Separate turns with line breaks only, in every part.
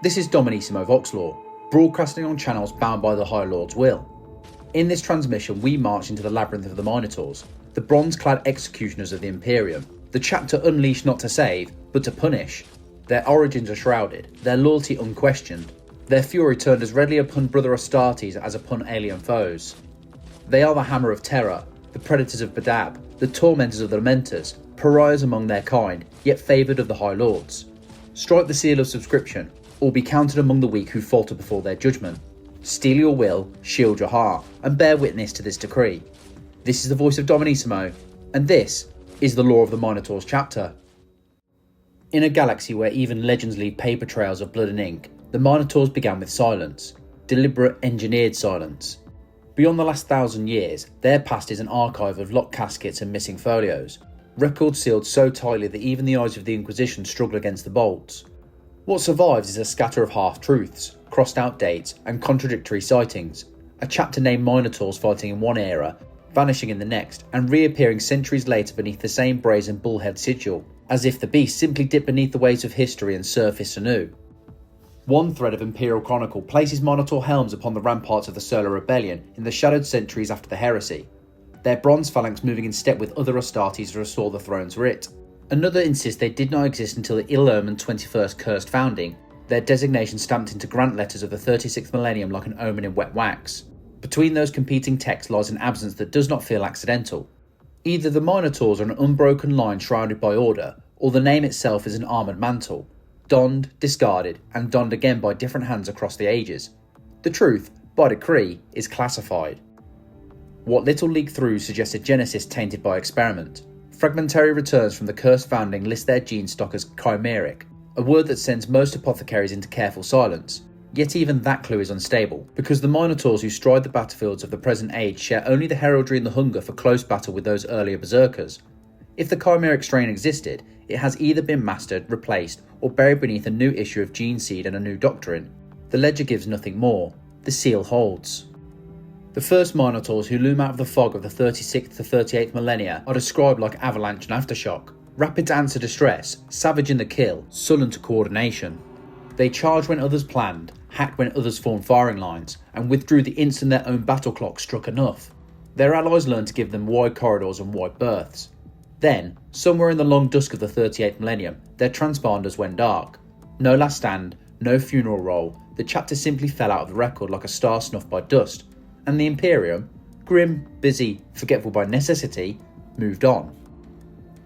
This is Dominissimo Voxlore, broadcasting on channels bound by the High Lord's will. In this transmission we march into the labyrinth of the Minotaurs, the bronze-clad executioners of the Imperium, the chapter unleashed not to save, but to punish. Their origins are shrouded, their loyalty unquestioned, their fury turned as readily upon brother Astartes as upon alien foes. They are the hammer of Terra, the predators of Badab, the tormentors of the Lamenters, pariahs among their kind, yet favoured of the High Lords. Strike the seal of subscription, or be counted among the weak who falter before their judgment. Steel your will, shield your heart, and bear witness to this decree. This is the voice of Dominissimo, and this is the Law of the Minotaurs chapter. In a galaxy where even legends leave paper trails of blood and ink, the Minotaurs began with silence, deliberate engineered silence. Beyond the last 1,000 years, their past is an archive of locked caskets and missing folios, records sealed so tightly that even the eyes of the Inquisition struggle against the bolts. What survives is a scatter of half-truths, crossed-out dates, and contradictory sightings. A chapter named Minotaurs fighting in one era, vanishing in the next, and reappearing centuries later beneath the same brazen bullhead sigil, as if the beast simply dipped beneath the waves of history and surfaced anew. One thread of Imperial Chronicle places Minotaur helms upon the ramparts of the Solar Rebellion in the shadowed centuries after the Heresy, their bronze phalanx moving in step with other Astartes to restore the throne's writ. Another insists they did not exist until the ill-omened 21st cursed founding, their designation stamped into grant letters of the 36th millennium like an omen in wet wax. Between those competing texts lies an absence that does not feel accidental. Either the Minotaurs are an unbroken line shrouded by order, or the name itself is an armoured mantle, donned, discarded, and donned again by different hands across the ages. The truth, by decree, is classified. What little leaked through suggests a genesis tainted by experiment. Fragmentary returns from the cursed founding list their gene stock as chimeric, a word that sends most apothecaries into careful silence. Yet even that clue is unstable, because the Minotaurs who stride the battlefields of the present age share only the heraldry and the hunger for close battle with those earlier berserkers. If the chimeric strain existed, it has either been mastered, replaced, or buried beneath a new issue of gene seed and a new doctrine. The ledger gives nothing more. The seal holds. The first Minotaurs who loom out of the fog of the 36th to 38th millennia are described like avalanche and aftershock, rapid to answer distress, savage in the kill, sullen to coordination. They charged when others planned, hacked when others formed firing lines, and withdrew the instant their own battle clock struck enough. Their allies learned to give them wide corridors and wide berths. Then, somewhere in the long dusk of the 38th millennium, their transponders went dark. No last stand, no funeral roll, the chapter simply fell out of the record like a star snuffed by dust, and the Imperium, grim, busy, forgetful by necessity, moved on.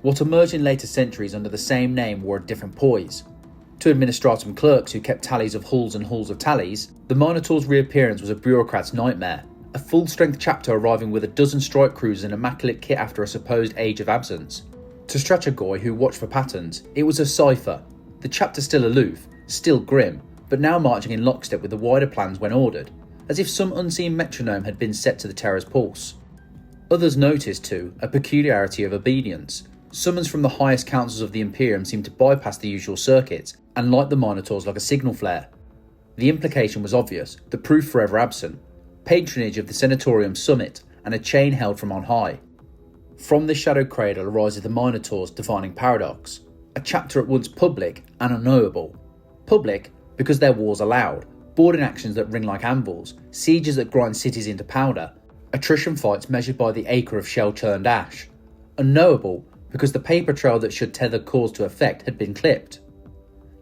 What emerged in later centuries under the same name wore a different poise. To administratum clerks who kept tallies of hulls and hulls of tallies, the Minotaur's reappearance was a bureaucrat's nightmare, a full-strength chapter arriving with a dozen strike crews in immaculate kit after a supposed age of absence. To Strachagoi, who watched for patterns, it was a cipher, the chapter still aloof, still grim, but now marching in lockstep with the wider plans when ordered, as if some unseen metronome had been set to the Terra's pulse. Others noticed, too, a peculiarity of obedience. Summons from the highest councils of the Imperium seemed to bypass the usual circuits and light the Minotaurs like a signal flare. The implication was obvious, the proof forever absent. Patronage of the Senatorum summit and a chain held from on high. From this shadowed cradle arises the Minotaurs' defining paradox, a chapter at once public and unknowable. Public because their wars are loud, boarding actions that ring like anvils, sieges that grind cities into powder, attrition fights measured by the acre of shell-churned ash. Unknowable because the paper trail that should tether cause to effect had been clipped.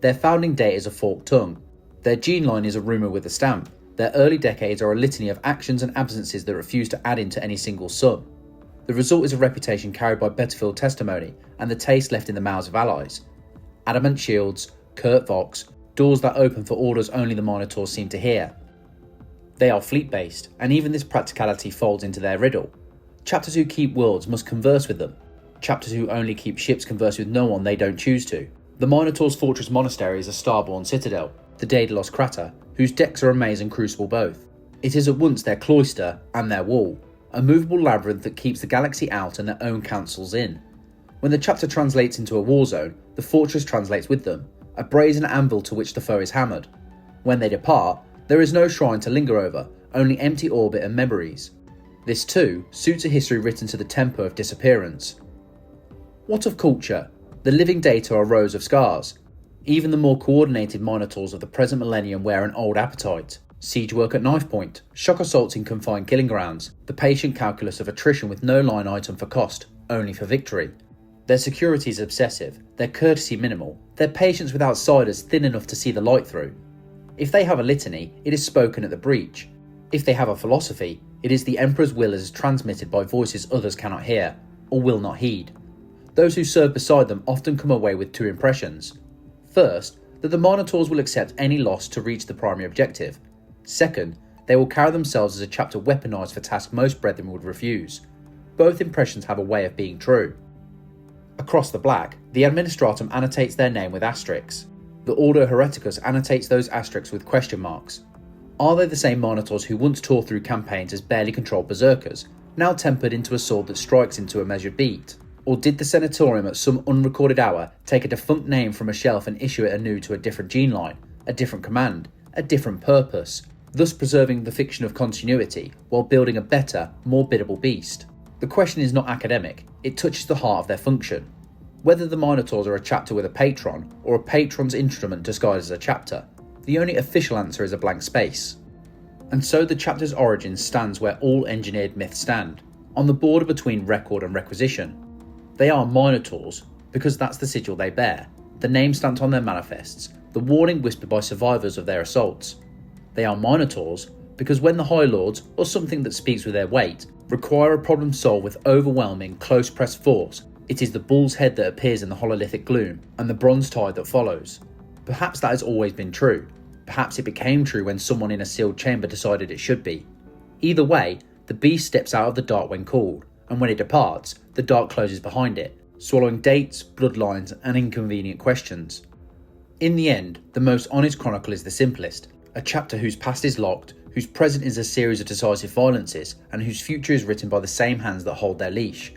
Their founding date is a forked tongue. Their gene line is a rumour with a stamp. Their early decades are a litany of actions and absences that refuse to add into any single sum. The result is a reputation carried by Betterfield testimony and the taste left in the mouths of allies. Adamant shields, curt vox, doors that open for orders only the Minotaurs seem to hear. They are fleet-based, and even this practicality folds into their riddle. Chapters who keep worlds must converse with them. Chapters who only keep ships converse with no one they don't choose to. The Minotaurs' fortress monastery is a starborn citadel, the Daedalus Crater, whose decks are a maze and crucible both. It is at once their cloister and their wall, a movable labyrinth that keeps the galaxy out and their own councils in. When the chapter translates into a war zone, the fortress translates with them, a brazen anvil to which the foe is hammered. When they depart, there is no shrine to linger over, only empty orbit and memories. This too suits a history written to the tempo of disappearance. What of culture? The living data are rows of scars. Even the more coordinated Minotaurs of the present millennium wear an old appetite. Siege work at knife point, shock assaults in confined killing grounds, the patient calculus of attrition with no line item for cost, only for victory. Their security is obsessive, their courtesy minimal, their patience with outsiders thin enough to see the light through. If they have a litany, it is spoken at the breach. If they have a philosophy, it is the Emperor's will as transmitted by voices others cannot hear, or will not heed. Those who serve beside them often come away with two impressions. First, that the Minotaurs will accept any loss to reach the primary objective. Second, they will carry themselves as a chapter weaponised for tasks most brethren would refuse. Both impressions have a way of being true. Across the black, the Administratum annotates their name with asterisks. The Ordo Hereticus annotates those asterisks with question marks. Are they the same Minotaurs who once tore through campaigns as barely controlled berserkers, now tempered into a sword that strikes into a measured beat? Or did the Senatorum at some unrecorded hour take a defunct name from a shelf and issue it anew to a different gene line, a different command, a different purpose, thus preserving the fiction of continuity while building a better, more biddable beast? The question is not academic, it touches the heart of their function. Whether the Minotaurs are a chapter with a patron, or a patron's instrument disguised as a chapter, the only official answer is a blank space. And so the chapter's origin stands where all engineered myths stand, on the border between record and requisition. They are Minotaurs, because that's the sigil they bear, the name stamped on their manifests, the warning whispered by survivors of their assaults. They are Minotaurs, because when the High Lords, or something that speaks with their weight, require a problem solved with overwhelming, close-pressed force, it is the bull's head that appears in the hololithic gloom, and the bronze tide that follows. Perhaps that has always been true. Perhaps it became true when someone in a sealed chamber decided it should be. Either way, the beast steps out of the dark when called, and when it departs, the dark closes behind it, swallowing dates, bloodlines, and inconvenient questions. In the end, the most honest chronicle is the simplest, a chapter whose past is locked, whose present is a series of decisive violences, and whose future is written by the same hands that hold their leash.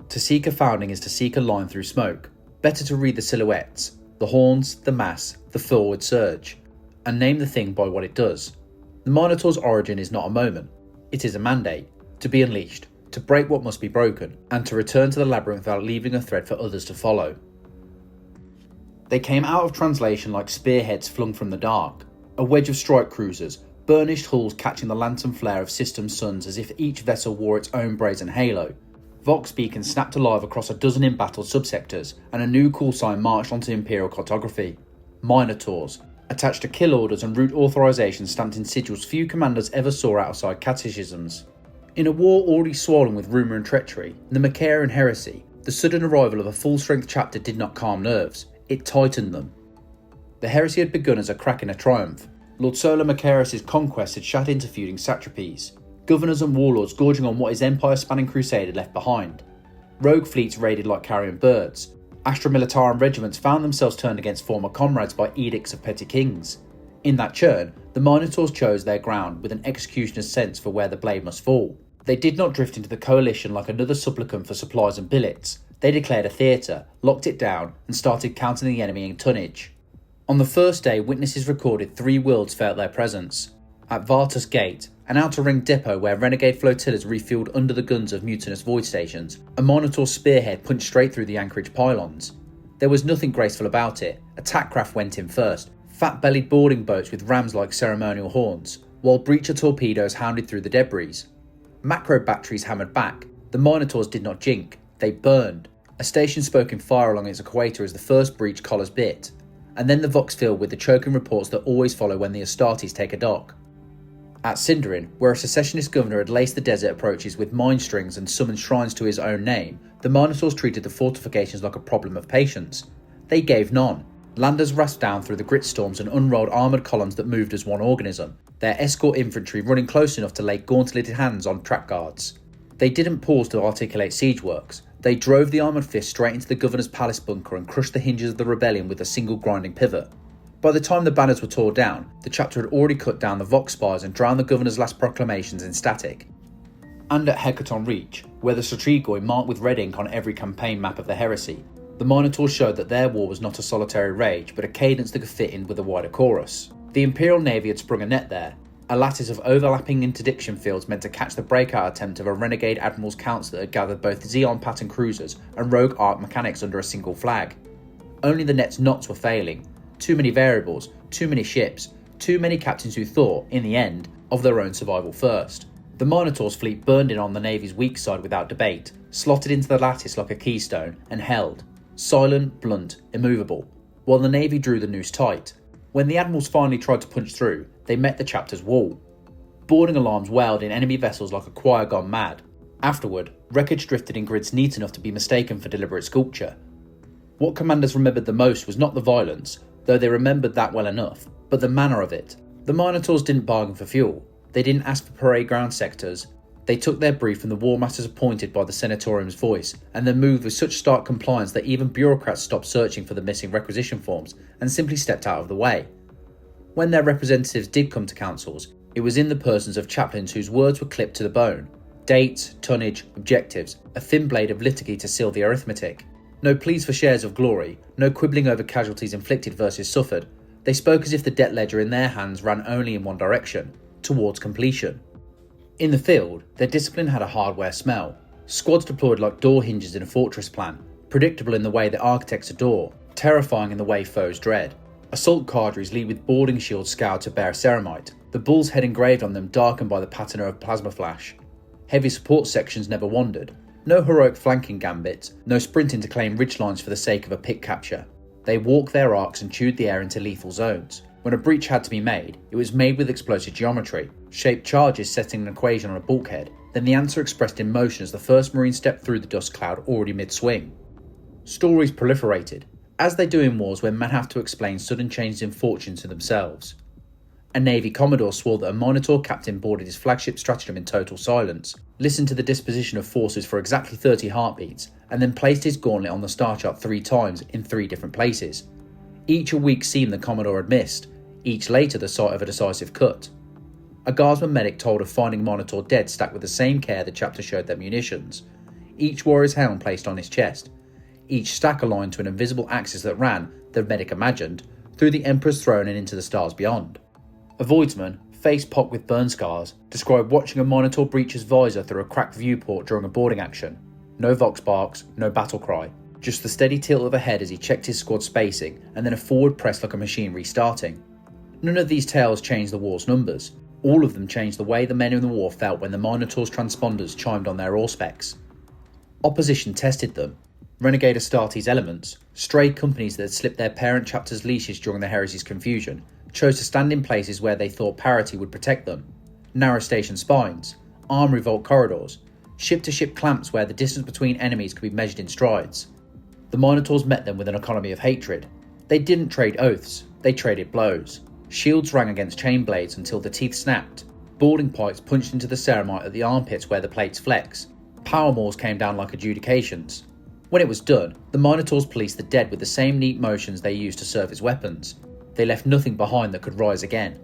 To seek a founding is to seek a line through smoke. Better to read the silhouettes, the horns, the mass, the forward surge, and name the thing by what it does. The Minotaur's origin is not a moment, it is a mandate, to be unleashed, to break what must be broken, and to return to the labyrinth without leaving a thread for others to follow. They came out of translation like spearheads flung from the dark, a wedge of strike cruisers, burnished hulls catching the lantern flare of system suns as if each vessel wore its own brazen halo. Vox beacons snapped alive across a dozen embattled subsectors, and a new call sign marched onto Imperial cartography. Minotaurs, attached to kill orders and route authorizations stamped in sigils few commanders ever saw outside catechisms. In a war already swollen with rumour and treachery, the Macharian Heresy, the sudden arrival of a full-strength chapter did not calm nerves, it tightened them. The heresy had begun as a crack in a triumph. Lord Solar Macaris's conquest had shat into feuding satrapies, governors and warlords gorging on what his empire-spanning crusade had left behind. Rogue fleets raided like carrion birds. Astra Militarum regiments found themselves turned against former comrades by edicts of petty kings. In that churn, the Minotaurs chose their ground with an executioner's sense for where the blade must fall. They did not drift into the coalition like another supplicant for supplies and billets. They declared a theatre, locked it down, and started counting the enemy in tonnage. On the first day, witnesses recorded 3 worlds felt their presence. At Vartus Gate, an outer ring depot where renegade flotillas refueled under the guns of mutinous void stations, a Minotaur spearhead punched straight through the anchorage pylons. There was nothing graceful about it. Attack craft went in first, fat-bellied boarding boats with rams like ceremonial horns, while breacher torpedoes hounded through the debris. Macro batteries hammered back. The Minotaurs did not jink, they burned. A station spoke in fire along its equator as the first breach collars bit, and then the Vox filled with the choking reports that always follow when the Astartes take a dock. At Sindarin, where a secessionist governor had laced the desert approaches with mine strings and summoned shrines to his own name, the Minotaurs treated the fortifications like a problem of patience. They gave none. Landers rasped down through the grit storms and unrolled armoured columns that moved as one organism, their escort infantry running close enough to lay gauntleted hands on trap guards. They didn't pause to articulate siege works. They drove the armoured fist straight into the governor's palace bunker and crushed the hinges of the rebellion with a single grinding pivot. By the time the banners were torn down, the chapter had already cut down the Vox spires and drowned the governor's last proclamations in static. And at Hecaton Reach, where the Strategoi marked with red ink on every campaign map of the heresy, the Minotaurs showed that their war was not a solitary rage, but a cadence that could fit in with a wider chorus. The Imperial Navy had sprung a net there, a lattice of overlapping interdiction fields meant to catch the breakout attempt of a renegade Admiral's Council that had gathered both Xeon pattern cruisers and rogue arc mechanics under a single flag. Only the net's knots were failing. too many variables, too many ships, too many captains who thought, in the end, of their own survival first. The Minotaurs' fleet burned in on the Navy's weak side without debate, slotted into the lattice like a keystone, and held, silent, blunt, immovable, while the Navy drew the noose tight. When the admirals finally tried to punch through, they met the chapter's wall. Boarding alarms wailed in enemy vessels like a choir gone mad. Afterward, wreckage drifted in grids neat enough to be mistaken for deliberate sculpture. What commanders remembered the most was not the violence, though they remembered that well enough, but the manner of it. The Minotaurs didn't bargain for fuel. They didn't ask for parade ground sectors. They took their brief from the war masters appointed by the Senatorium's voice, and then moved with such stark compliance that even bureaucrats stopped searching for the missing requisition forms and simply stepped out of the way. When their representatives did come to councils, it was in the persons of chaplains whose words were clipped to the bone. Dates, tonnage, objectives, a thin blade of liturgy to seal the arithmetic. No pleas for shares of glory, no quibbling over casualties inflicted versus suffered. They spoke as if the debt ledger in their hands ran only in one direction, towards completion. In the field, their discipline had a hardware smell. Squads deployed like door hinges in a fortress plan, predictable in the way that architects adore, terrifying in the way foes dread. Assault cadres lead with boarding shields scoured to bear ceramite, the bull's head engraved on them darkened by the patina of plasma flash. Heavy support sections never wandered. No heroic flanking gambits, no sprinting to claim ridgelines for the sake of a pick capture. They walked their arcs and chewed the air into lethal zones. When a breach had to be made, it was made with explosive geometry, shaped charges setting an equation on a bulkhead, then the answer expressed in motion as the first Marine stepped through the dust cloud already mid-swing. Stories proliferated, as they do in wars where men have to explain sudden changes in fortune to themselves. A Navy Commodore swore that a Minotaur captain boarded his flagship stratagem in total silence, listened to the disposition of forces for exactly 30 heartbeats, and then placed his gauntlet on the star chart 3 times in 3 different places. Each a weak seam the Commodore had missed, each later the site of a decisive cut. A guardsman medic told of finding Minotaur dead stacked with the same care the chapter showed their munitions, each warrior's helm placed on his chest, each stack aligned to an invisible axis that ran, the medic imagined, through the Emperor's throne and into the stars beyond. A voidsman, face pocked with burn scars, described watching a Minotaur breach his visor through a cracked viewport during a boarding action. No vox barks, no battle cry, just the steady tilt of a head as he checked his squad spacing and then a forward press like a machine restarting. None of these tales changed the war's numbers. All of them changed the way the men in the war felt when the Minotaur's transponders chimed on their auspex. Opposition tested them. Renegade Astartes elements, stray companies that had slipped their parent chapter's leashes during the heresy's confusion, chose to stand in places where they thought parity would protect them. Narrow station spines, armoury vault corridors, ship-to-ship clamps where the distance between enemies could be measured in strides. The Minotaurs met them with an economy of hatred. They didn't trade oaths, they traded blows. Shields rang against chain blades until the teeth snapped. Boarding pikes punched into the ceramite at the armpits where the plates flex. Power maws came down like adjudications. When it was done, the Minotaurs policed the dead with the same neat motions they used to serve as weapons. They left nothing behind that could rise again.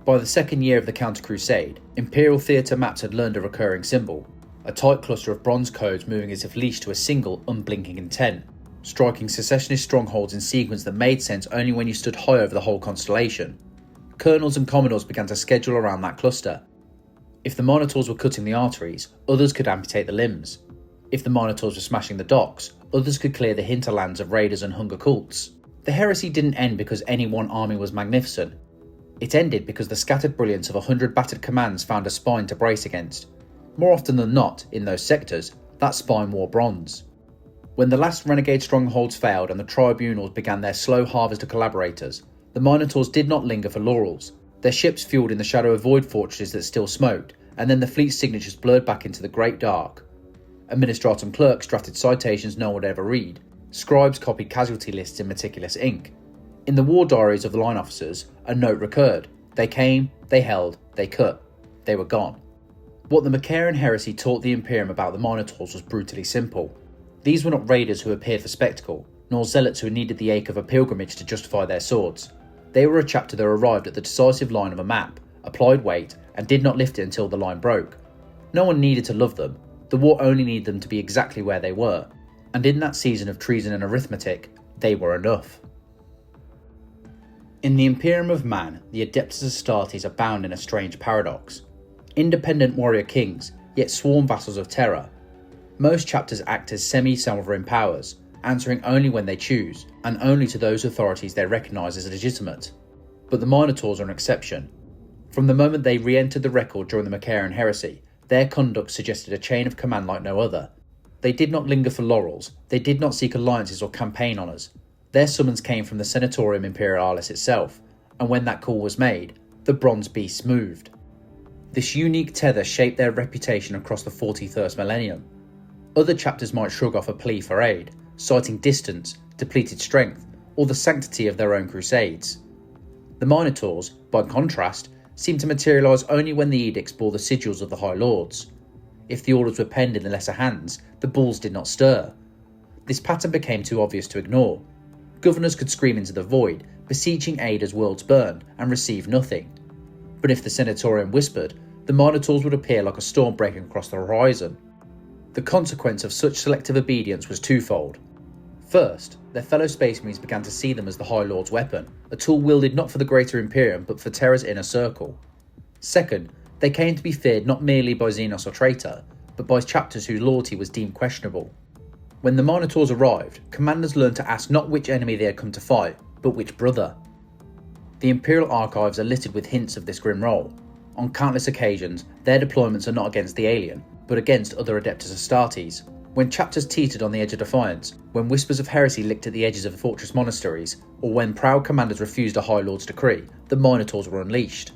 By the second year of the counter-crusade, Imperial theatre maps had learned a recurring symbol, a tight cluster of bronze codes moving as if leashed to a single, unblinking intent, striking secessionist strongholds in sequence that made sense only when you stood high over the whole constellation. Colonels and commodores began to schedule around that cluster. If the Minotaurs were cutting the arteries, others could amputate the limbs. If the Minotaurs were smashing the docks, others could clear the hinterlands of raiders and hunger cults. The heresy didn't end because any one army was magnificent. It ended because the scattered brilliance of 100 battered commands found a spine to brace against. More often than not, in those sectors, that spine wore bronze. When the last renegade strongholds failed and the tribunals began their slow harvest of collaborators, the Minotaurs did not linger for laurels. Their ships fueled in the shadow of void fortresses that still smoked, and then the fleet's signatures blurred back into the great dark. Administratum clerks drafted citations no one would ever read. Scribes copied casualty lists in meticulous ink. In the war diaries of the line officers, a note recurred. They came, they held, they cut. They were gone. What the Macharian Heresy taught the Imperium about the Minotaurs was brutally simple. These were not raiders who appeared for spectacle, nor zealots who needed the ache of a pilgrimage to justify their swords. They were a chapter that arrived at the decisive line of a map, applied weight, and did not lift it until the line broke. No one needed to love them. The war only needed them to be exactly where they were. And in that season of treason and arithmetic, they were enough. In the Imperium of Man, the Adeptus Astartes are bound in a strange paradox. Independent warrior kings, yet sworn vassals of Terra. Most chapters act as semi-sovereign powers, answering only when they choose, and only to those authorities they recognise as legitimate. But the Minotaurs are an exception. From the moment they re-entered the record during the Macharian Heresy, their conduct suggested a chain of command like no other. They did not linger for laurels, they did not seek alliances or campaign honours. Their summons came from the Senatorum Imperialis itself, and when that call was made, the bronze beasts moved. This unique tether shaped their reputation across the 41st millennium. Other chapters might shrug off a plea for aid, citing distance, depleted strength, or the sanctity of their own crusades. The Minotaurs, by contrast, seemed to materialise only when the edicts bore the sigils of the High Lords. If the orders were penned in the lesser hands, the bulls did not stir. This pattern became too obvious to ignore. Governors could scream into the void, beseeching aid as worlds burned, and receive nothing. But if the Senatorium whispered, the Minotaurs would appear like a storm breaking across the horizon. The consequence of such selective obedience was twofold. First, their fellow Space Marines began to see them as the High Lord's weapon, a tool wielded not for the greater Imperium but for Terra's inner circle. Second, they came to be feared not merely by Xenos or Traitor, but by chapters whose loyalty was deemed questionable. When the Minotaurs arrived, commanders learned to ask not which enemy they had come to fight, but which brother. The Imperial archives are littered with hints of this grim role. On countless occasions, their deployments are not against the alien, but against other Adeptus Astartes. When chapters teetered on the edge of defiance, when whispers of heresy licked at the edges of fortress monasteries, or when proud commanders refused a High Lord's decree, the Minotaurs were unleashed.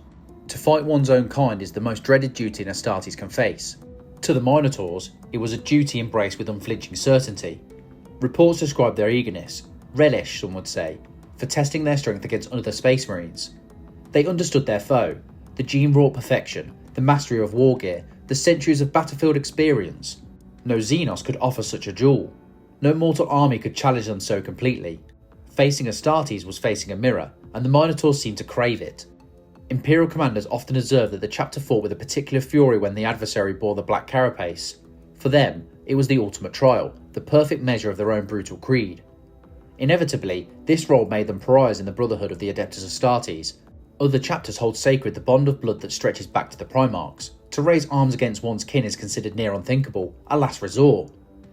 To fight one's own kind is the most dreaded duty an Astartes can face. To the Minotaurs, it was a duty embraced with unflinching certainty. Reports describe their eagerness, relish some would say, for testing their strength against other Space Marines. They understood their foe, the gene-wrought perfection, the mastery of war gear, the centuries of battlefield experience. No Xenos could offer such a duel. No mortal army could challenge them so completely. Facing Astartes was facing a mirror, and the Minotaurs seemed to crave it. Imperial commanders often observed that the chapter fought with a particular fury when the adversary bore the black carapace. For them, it was the ultimate trial, the perfect measure of their own brutal creed. Inevitably, this role made them pariahs in the brotherhood of the Adeptus Astartes. Other chapters hold sacred the bond of blood that stretches back to the Primarchs. To raise arms against one's kin is considered near unthinkable, a last resort.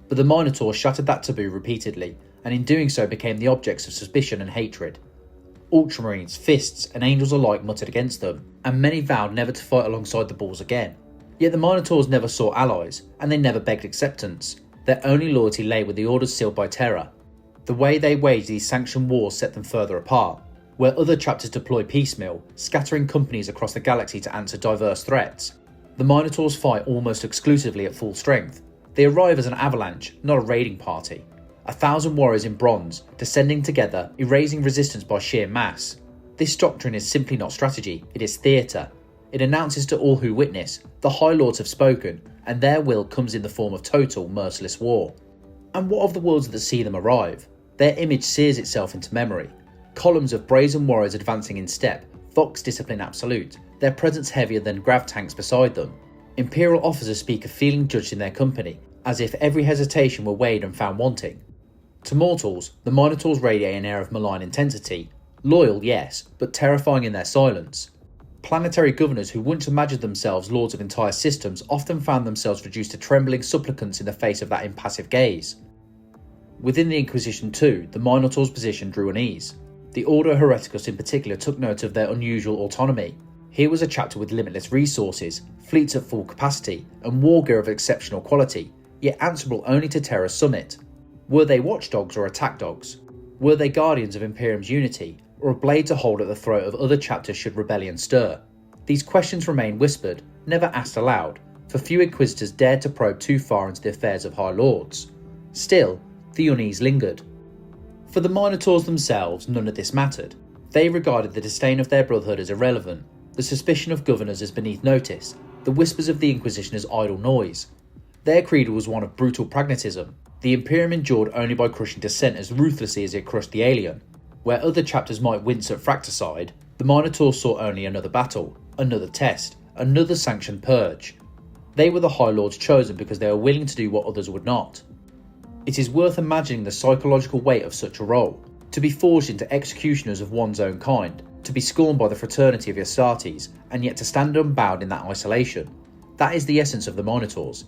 But the Minotaurs shattered that taboo repeatedly, and in doing so became the objects of suspicion and hatred. Ultramarines, fists, and angels alike muttered against them, and many vowed never to fight alongside the bulls again. Yet the Minotaurs never sought allies, and they never begged acceptance. Their only loyalty lay with the orders sealed by Terra. The way they waged these sanctioned wars set them further apart. Where other chapters deploy piecemeal, scattering companies across the galaxy to answer diverse threats, the Minotaurs fight almost exclusively at full strength. They arrive as an avalanche, not a raiding party. 1,000 warriors in bronze, descending together, erasing resistance by sheer mass. This doctrine is simply not strategy, it is theatre. It announces to all who witness, the High Lords have spoken, and their will comes in the form of total, merciless war. And what of the worlds that see them arrive? Their image sears itself into memory. Columns of brazen warriors advancing in step, Vox discipline absolute, their presence heavier than grav tanks beside them. Imperial officers speak of feeling judged in their company, as if every hesitation were weighed and found wanting. To mortals, the Minotaurs radiate an air of malign intensity. Loyal, yes, but terrifying in their silence. Planetary governors who once imagined themselves lords of entire systems often found themselves reduced to trembling supplicants in the face of that impassive gaze. Within the Inquisition too, the Minotaurs' position drew unease. The Order Hereticus in particular took note of their unusual autonomy. Here was a chapter with limitless resources, fleets at full capacity, and war gear of exceptional quality, yet answerable only to Terra's summit. Were they watchdogs or attack dogs? Were they guardians of Imperium's unity, or a blade to hold at the throat of other chapters should rebellion stir? These questions remain whispered, never asked aloud, for few inquisitors dared to probe too far into the affairs of High Lords. Still, the unease lingered. For the Minotaurs themselves, none of this mattered. They regarded the disdain of their brotherhood as irrelevant, the suspicion of governors as beneath notice, the whispers of the Inquisition as idle noise. Their creed was one of brutal pragmatism. The Imperium endured only by crushing dissent as ruthlessly as it crushed the alien. Where other chapters might wince at fratricide, the Minotaurs saw only another battle, another test, another sanctioned purge. They were the High Lords chosen because they were willing to do what others would not. It is worth imagining the psychological weight of such a role, to be forged into executioners of one's own kind, to be scorned by the fraternity of Astartes, and yet to stand unbowed in that isolation. That is the essence of the Minotaurs.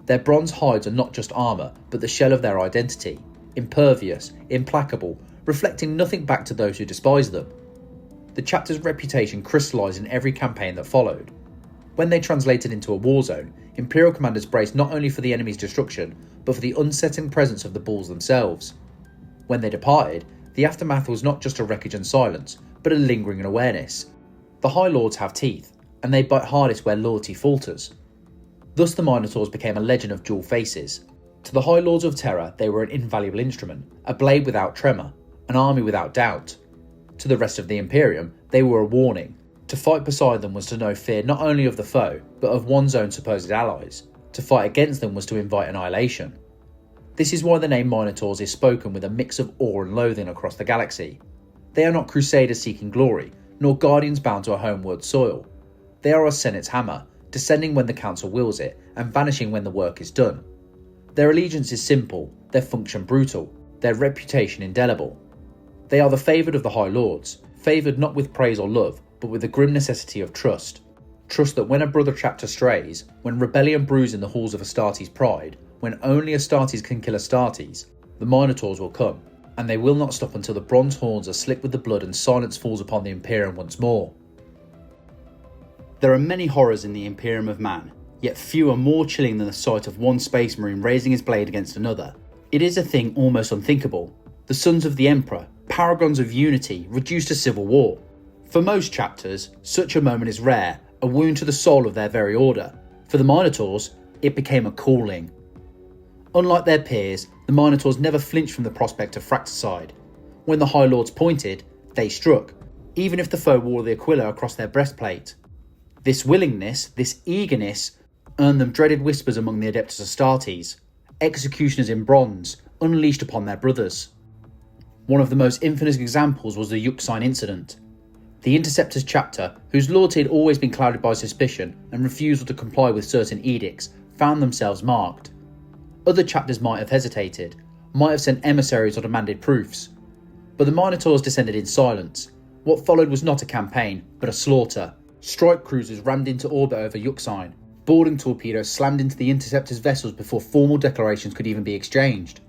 Their bronze hides are not just armour, but the shell of their identity. impervious, implacable, reflecting nothing back to those who despise them. The chapter's reputation crystallised in every campaign that followed. When they translated into a war zone, Imperial commanders braced not only for the enemy's destruction, but for the unsettling presence of the bulls themselves. When they departed, the aftermath was not just a wreckage and silence, but a lingering awareness. The High Lords have teeth, and they bite hardest where loyalty falters. Thus the Minotaurs became a legend of dual faces. To the High Lords of Terra, they were an invaluable instrument, a blade without tremor, an army without doubt. To the rest of the Imperium, they were a warning. To fight beside them was to know fear not only of the foe, but of one's own supposed allies. To fight against them was to invite annihilation. This is why the name Minotaurs is spoken with a mix of awe and loathing across the galaxy. They are not crusaders seeking glory, nor guardians bound to a homeward soil. They are a Senate's hammer, descending when the council wills it, and vanishing when the work is done. Their allegiance is simple, their function brutal, their reputation indelible. They are the favoured of the High Lords, favoured not with praise or love, but with the grim necessity of trust. Trust that when a brother chapter strays, when rebellion brews in the halls of Astartes' pride, when only Astartes can kill Astartes, the Minotaurs will come, and they will not stop until the bronze horns are slick with the blood and silence falls upon the Imperium once more. There are many horrors in the Imperium of man, yet few are more chilling than the sight of one space marine raising his blade against another. It is a thing almost unthinkable. The sons of the Emperor, paragons of unity, reduced to civil war. For most chapters, such a moment is rare, a wound to the soul of their very order. For the Minotaurs, it became a calling. Unlike their peers, the Minotaurs never flinched from the prospect of fratricide. When the High Lords pointed, they struck, even if the foe wore the aquila across their breastplate. This willingness, this eagerness, earned them dreaded whispers among the Adeptus Astartes, executioners in bronze, unleashed upon their brothers. One of the most infamous examples was the Euxine incident. The Inceptors chapter, whose loyalty had always been clouded by suspicion and refusal to comply with certain edicts, found themselves marked. Other chapters might have hesitated, might have sent emissaries or demanded proofs. But the Minotaurs descended in silence. What followed was not a campaign, but a slaughter. Strike cruisers rammed into orbit over Euxine. Boarding torpedoes slammed into the Interceptors' vessels before formal declarations could even be exchanged.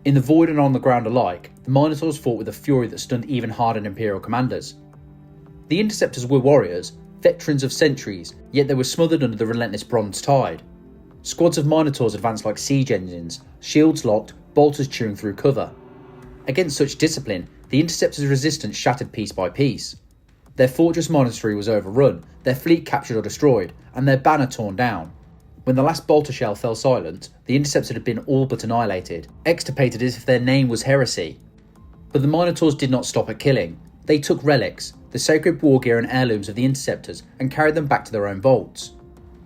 In the void and on the ground alike, the Minotaurs fought with a fury that stunned even hardened Imperial commanders. The Interceptors were warriors, veterans of centuries, yet they were smothered under the relentless bronze tide. Squads of Minotaurs advanced like siege engines, shields locked, bolters chewing through cover. Against such discipline, the Interceptors' resistance shattered piece by piece. Their fortress monastery was overrun, their fleet captured or destroyed, and their banner torn down. When the last bolter shell fell silent, the Interceptors had been all but annihilated, extirpated as if their name was heresy. But the Minotaurs did not stop at killing. They took relics, the sacred war gear and heirlooms of the Interceptors, and carried them back to their own vaults.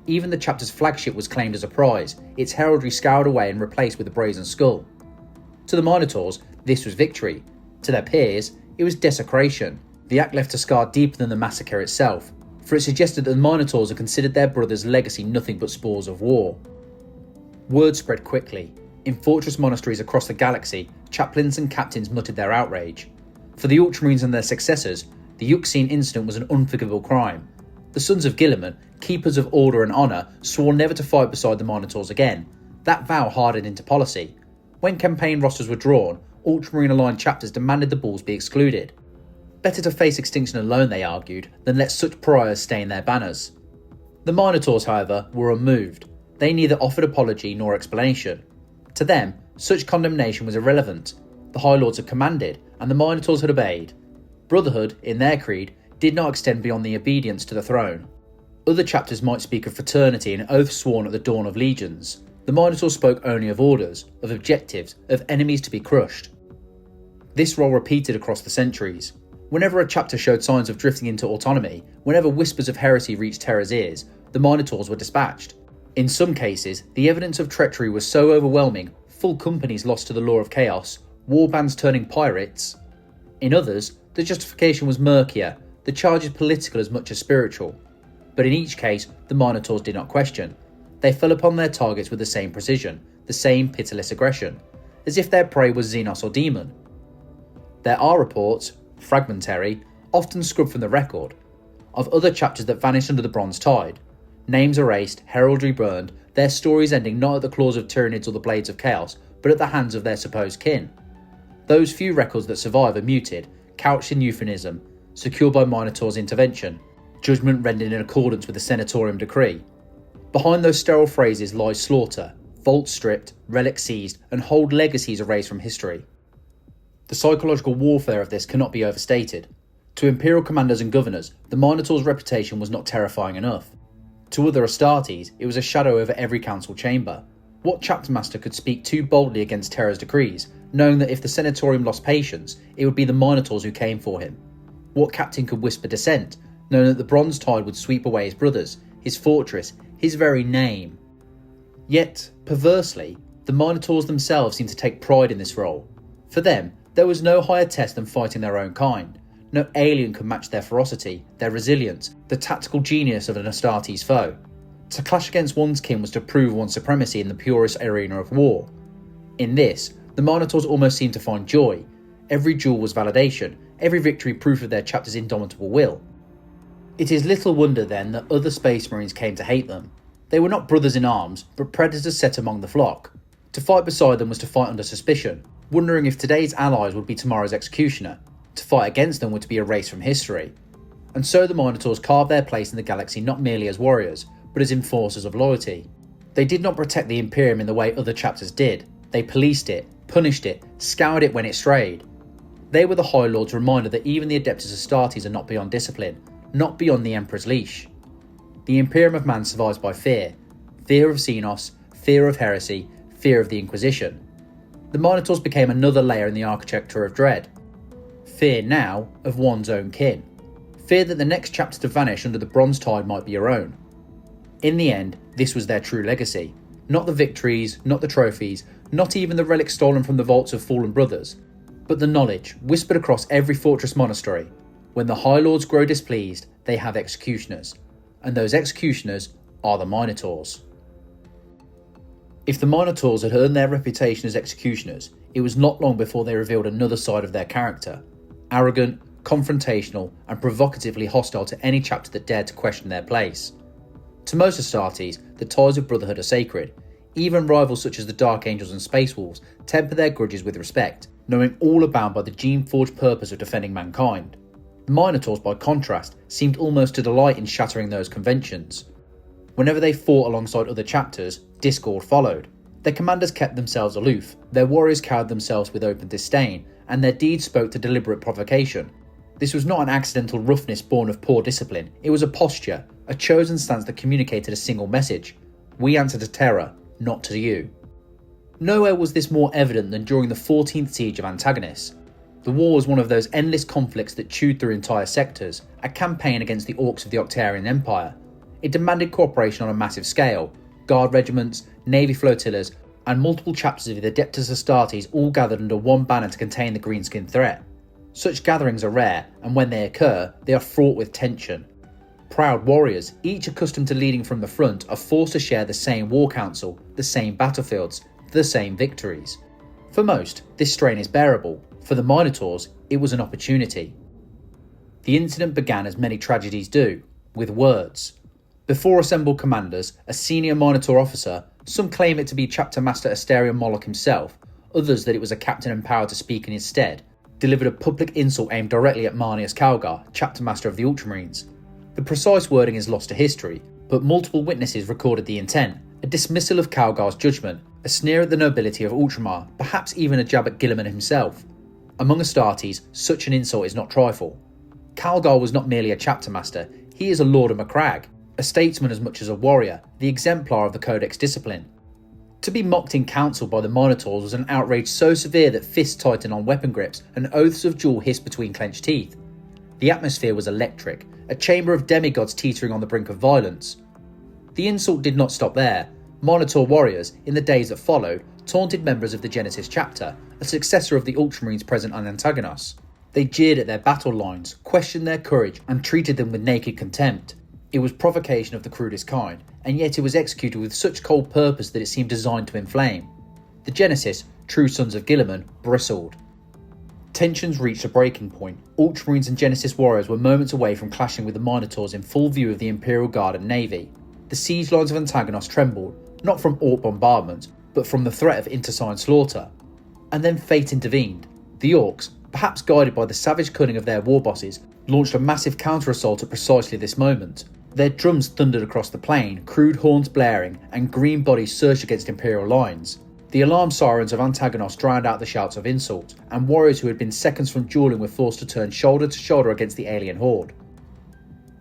Even the chapter's flagship was claimed as a prize, its heraldry scoured away and replaced with a brazen skull. To the Minotaurs, this was victory. To their peers, it was desecration. The act left a scar deeper than the massacre itself, for it suggested that the Minotaurs had considered their brother's legacy nothing but spores of war. Word spread quickly. In fortress monasteries across the galaxy, chaplains and captains muttered their outrage. For the Ultramarines and their successors, the Euxine incident was an unforgivable crime. The sons of Guilliman, keepers of order and honour, swore never to fight beside the Minotaurs again. That vow hardened into policy. When campaign rosters were drawn, Ultramarine-aligned chapters demanded the bulls be excluded. Better to face extinction alone, they argued, than let such pariahs stain their banners. The Minotaurs, however, were unmoved. They neither offered apology nor explanation. To them, such condemnation was irrelevant. The High Lords had commanded, and the Minotaurs had obeyed. Brotherhood, in their creed, did not extend beyond the obedience to the throne. Other chapters might speak of fraternity and oaths sworn at the dawn of legions. The Minotaurs spoke only of orders, of objectives, of enemies to be crushed. This role repeated across the centuries. Whenever a chapter showed signs of drifting into autonomy, whenever whispers of heresy reached Terra's ears, the Minotaurs were dispatched. In some cases, the evidence of treachery was so overwhelming, full companies lost to the law of chaos, war bands turning pirates. In others, the justification was murkier, the charges political as much as spiritual. But in each case, the Minotaurs did not question. They fell upon their targets with the same precision, the same pitiless aggression, as if their prey was Xenos or demon. There are reports, fragmentary, often scrubbed from the record, of other chapters that vanished under the bronze tide. Names erased, heraldry burned, their stories ending not at the claws of Tyranids or the blades of chaos, but at the hands of their supposed kin. Those few records that survive are muted, couched in euphemism, secured by Minotaurs' intervention, judgment rendered in accordance with the Senatorum decree. Behind those sterile phrases lies slaughter, vaults stripped, relics seized, and whole legacies erased from history. The psychological warfare of this cannot be overstated. To Imperial commanders and governors, the Minotaurs' reputation was not terrifying enough. To other Astartes, it was a shadow over every council chamber. What chaptermaster could speak too boldly against Terra's decrees, knowing that if the Senatorium lost patience, it would be the Minotaurs who came for him? What captain could whisper dissent, knowing that the bronze tide would sweep away his brothers, his fortress, his very name? Yet, perversely, the Minotaurs themselves seem to take pride in this role. For them, there was no higher test than fighting their own kind. No alien could match their ferocity, their resilience, the tactical genius of an Astartes foe. To clash against one's kin was to prove one's supremacy in the purest arena of war. In this, the Minotaurs almost seemed to find joy. Every duel was validation, every victory proof of their chapter's indomitable will. It is little wonder then that other Space Marines came to hate them. They were not brothers in arms, but predators set among the flock. To fight beside them was to fight under suspicion, wondering if today's allies would be tomorrow's executioner. To fight against them were to be erased from history. And so the Minotaurs carved their place in the galaxy not merely as warriors, but as enforcers of loyalty. They did not protect the Imperium in the way other chapters did. They policed it, punished it, scoured it when it strayed. They were the High Lord's reminder that even the Adeptus Astartes are not beyond discipline, not beyond the Emperor's leash. The Imperium of man survives by fear. Fear of Xenos, fear of heresy, fear of the Inquisition. The Minotaurs became another layer in the architecture of dread. Fear now of one's own kin. Fear that the next chapter to vanish under the bronze tide might be your own. In the end, this was their true legacy. Not the victories, not the trophies, not even the relics stolen from the vaults of fallen brothers, but the knowledge, whispered across every fortress monastery. When the High Lords grow displeased, they have executioners. And those executioners are the Minotaurs. If the Minotaurs had earned their reputation as executioners, it was not long before they revealed another side of their character. Arrogant, confrontational, and provocatively hostile to any chapter that dared to question their place. To most Astartes, the ties of brotherhood are sacred. Even rivals such as the Dark Angels and Space Wolves temper their grudges with respect, knowing all are bound by the gene-forged purpose of defending mankind. The Minotaurs, by contrast, seemed almost to delight in shattering those conventions. Whenever they fought alongside other chapters, discord followed. Their commanders kept themselves aloof, their warriors cowed themselves with open disdain, and their deeds spoke to deliberate provocation. This was not an accidental roughness born of poor discipline, it was a posture, a chosen stance that communicated a single message. We answer to Terra, not to you. Nowhere was this more evident than during the 14th siege of Antagonis. The war was one of those endless conflicts that chewed through entire sectors, a campaign against the Orks of the Octarian Empire. It demanded cooperation on a massive scale, guard regiments, navy flotillas, and multiple chapters of the Adeptus Astartes all gathered under one banner to contain the greenskin threat. Such gatherings are rare, and when they occur, they are fraught with tension. Proud warriors, each accustomed to leading from the front, are forced to share the same war council, the same battlefields, the same victories. For most, this strain is bearable. For the Minotaurs, it was an opportunity. The incident began as many tragedies do, with words. Before assembled commanders, a senior Minotaur officer, some claim it to be Chapter Master Asterion Moloch himself, others that it was a captain empowered to speak in his stead, delivered a public insult aimed directly at Marnius Calgar, Chapter Master of the Ultramarines. The precise wording is lost to history, but multiple witnesses recorded the intent, a dismissal of Calgar's judgment, a sneer at the nobility of Ultramar, perhaps even a jab at Guilliman himself. Among Astartes, such an insult is not trifle. Calgar was not merely a chapter master, he is a Lord of Macragge, a statesman as much as a warrior, the exemplar of the Codex discipline. To be mocked in council by the Minotaurs was an outrage so severe that fists tightened on weapon grips and oaths of duel hissed between clenched teeth. The atmosphere was electric, a chamber of demigods teetering on the brink of violence. The insult did not stop there. Minotaur warriors, in the days that followed, taunted members of the Genesis chapter, a successor of the Ultramarines present on Antagonis. They jeered at their battle lines, questioned their courage, and treated them with naked contempt. It was provocation of the crudest kind, and yet it was executed with such cold purpose that it seemed designed to inflame. The Genesis, true sons of Guilliman, bristled. Tensions reached a breaking point. Ultramarines and Genesis warriors were moments away from clashing with the Minotaurs in full view of the Imperial Guard and Navy. The siege lines of Antagonis trembled, not from Ork bombardments, but from the threat of intersigned slaughter. And then fate intervened. The Orks, perhaps guided by the savage cunning of their war bosses, launched a massive counter-assault at precisely this moment. Their drums thundered across the plain, crude horns blaring, and green bodies surged against Imperial lines. The alarm sirens of Antagonis drowned out the shouts of insult, and warriors who had been seconds from duelling were forced to turn shoulder to shoulder against the alien horde.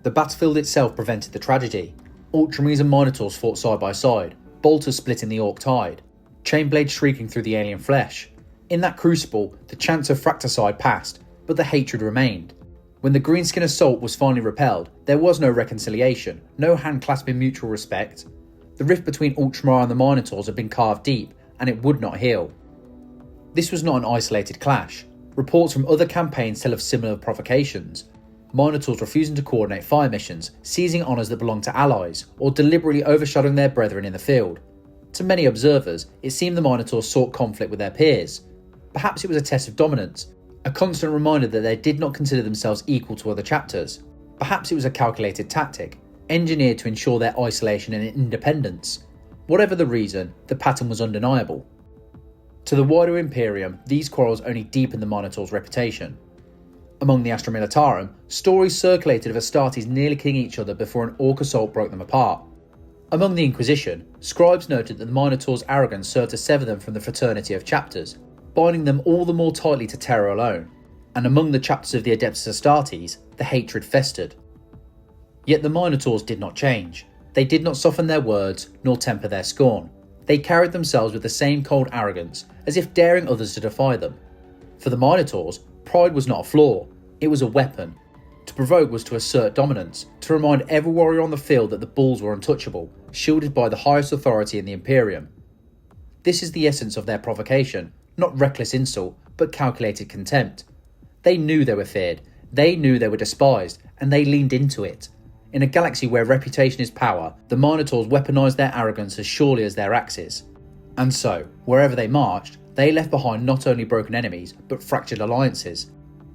The battlefield itself prevented the tragedy. Ultramarines and Minotaurs fought side by side, bolters splitting the Orc tide, chainblades shrieking through the alien flesh. In that crucible, the chance of fratricide passed, but the hatred remained. When the greenskin assault was finally repelled, there was no reconciliation, no hand-clasp in mutual respect. The rift between Ultramar and the Minotaurs had been carved deep, and it would not heal. This was not an isolated clash. Reports from other campaigns tell of similar provocations. Minotaurs refusing to coordinate fire missions, seizing honours that belonged to allies, or deliberately overshadowing their brethren in the field. To many observers, it seemed the Minotaurs sought conflict with their peers. Perhaps it was a test of dominance, a constant reminder that they did not consider themselves equal to other chapters. Perhaps it was a calculated tactic, engineered to ensure their isolation and independence. Whatever the reason, the pattern was undeniable. To the wider Imperium, these quarrels only deepened the Minotaurs' reputation. Among the Militarum, stories circulated of Astartes nearly killing each other before an Orc assault broke them apart. Among the Inquisition, scribes noted that the Minotaurs' arrogance served to sever them from the fraternity of chapters, binding them all the more tightly to Terra alone, and among the chapters of the Adeptus Astartes, the hatred festered. Yet the Minotaurs did not change. They did not soften their words, nor temper their scorn. They carried themselves with the same cold arrogance, as if daring others to defy them. For the Minotaurs, pride was not a flaw, it was a weapon. To provoke was to assert dominance, to remind every warrior on the field that the bulls were untouchable, shielded by the highest authority in the Imperium. This is the essence of their provocation, not reckless insult, but calculated contempt. They knew they were feared, they knew they were despised, and they leaned into it. In a galaxy where reputation is power, the Minotaurs weaponized their arrogance as surely as their axes. And so, wherever they marched, they left behind not only broken enemies, but fractured alliances.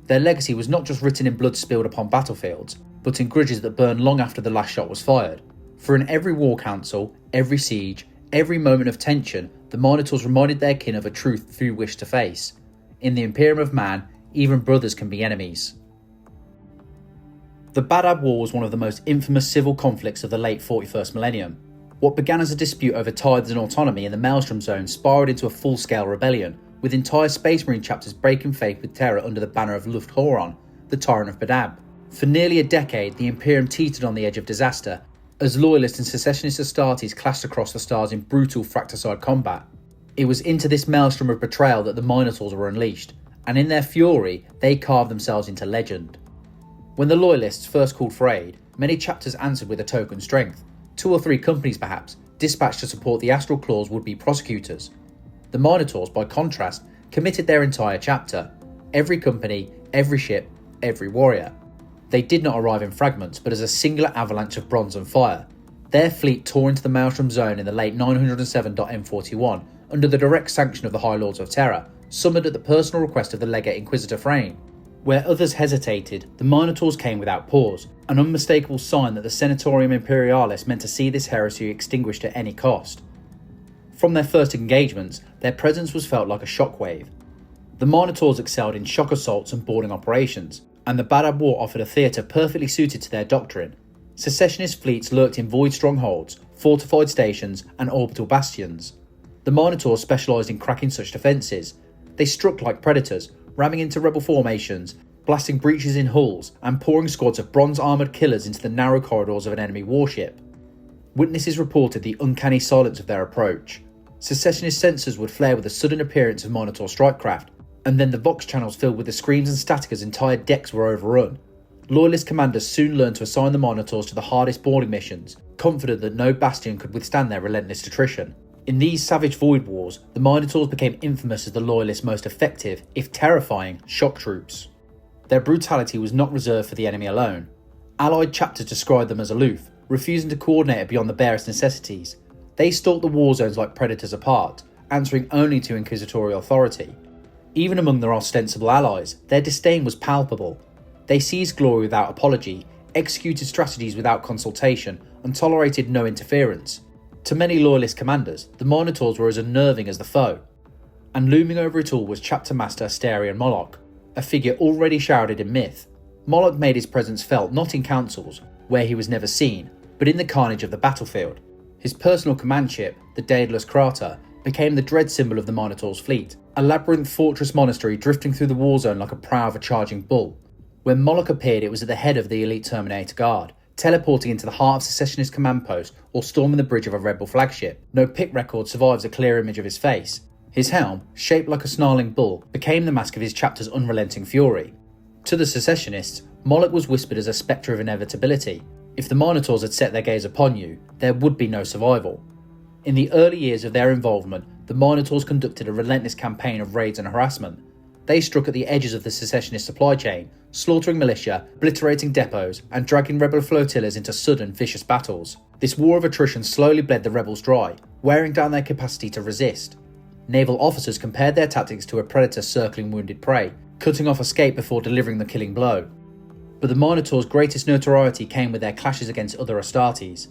Their legacy was not just written in blood spilled upon battlefields, but in grudges that burned long after the last shot was fired. For in every war council, every siege, every moment of tension, the Minotaurs reminded their kin of a truth few wished to face. In the Imperium of man, even brothers can be enemies. The Badab War was one of the most infamous civil conflicts of the late 41st millennium. What began as a dispute over tithes and autonomy in the Maelstrom Zone spiraled into a full-scale rebellion, with entire Space Marine chapters breaking faith with Terra under the banner of Luft-Horon, the Tyrant of Badab. For nearly a decade, the Imperium teetered on the edge of disaster, as loyalist and secessionist Astartes clashed across the stars in brutal fratricide combat. It was into this maelstrom of betrayal that the Minotaurs were unleashed, and in their fury, they carved themselves into legend. When the loyalists first called for aid, many chapters answered with a token strength. 2 or 3 companies perhaps, dispatched to support the Astral Claw's would-be prosecutors. The Minotaurs, by contrast, committed their entire chapter. Every company, every ship, every warrior. They did not arrive in fragments, but as a singular avalanche of bronze and fire. Their fleet tore into the Maelstrom Zone in the late 907.M41 under the direct sanction of the High Lords of Terra, summoned at the personal request of the Legate Inquisitor Rynn. Where others hesitated, the Minotaurs came without pause, an unmistakable sign that the Senatorum Imperialis meant to see this heresy extinguished at any cost. From their first engagements, their presence was felt like a shockwave. The Minotaurs excelled in shock assaults and boarding operations, and the Badab War offered a theatre perfectly suited to their doctrine. Secessionist fleets lurked in void strongholds, fortified stations, and orbital bastions. The Minotaurs specialised in cracking such defences. They struck like predators, ramming into rebel formations, blasting breaches in hulls, and pouring squads of bronze-armoured killers into the narrow corridors of an enemy warship. Witnesses reported the uncanny silence of their approach. Secessionist sensors would flare with the sudden appearance of Minotaur strikecraft, and then the Vox channels filled with the screams and static as entire decks were overrun. Loyalist commanders soon learned to assign the Minotaurs to the hardest boarding missions, confident that no bastion could withstand their relentless attrition. In these savage void wars, the Minotaurs became infamous as the Loyalists' most effective, if terrifying, shock troops. Their brutality was not reserved for the enemy alone. Allied chapters described them as aloof, refusing to coordinate beyond the barest necessities. They stalked the war zones like predators apart, answering only to inquisitorial authority. Even among their ostensible allies, their disdain was palpable. They seized glory without apology, executed strategies without consultation, and tolerated no interference. To many loyalist commanders, the Minotaurs were as unnerving as the foe. and looming over it all was Chapter Master Astarion Moloch, a figure already shrouded in myth. Moloch made his presence felt not in councils, where he was never seen, but in the carnage of the battlefield. His personal command ship, the Daedalus Crater, became the dread symbol of the Minotaurs' fleet, a labyrinth fortress monastery drifting through the war zone like a prow of a charging bull. When Moloch appeared, it was at the head of the elite Terminator Guard, teleporting into the heart of Secessionist command post or storming the bridge of a rebel flagship. No pick record survives a clear image of his face. His helm, shaped like a snarling bull, became the mask of his chapter's unrelenting fury. To the Secessionists, Moloch was whispered as a spectre of inevitability. If the Minotaurs had set their gaze upon you, there would be no survival. In the early years of their involvement, the Minotaurs conducted a relentless campaign of raids and harassment. They struck at the edges of the Secessionist supply chain, slaughtering militia, obliterating depots, and dragging rebel flotillas into sudden, vicious battles. This war of attrition slowly bled the rebels dry, wearing down their capacity to resist. Naval officers compared their tactics to a predator circling wounded prey, cutting off escape before delivering the killing blow. But the Minotaurs' greatest notoriety came with their clashes against other Astartes.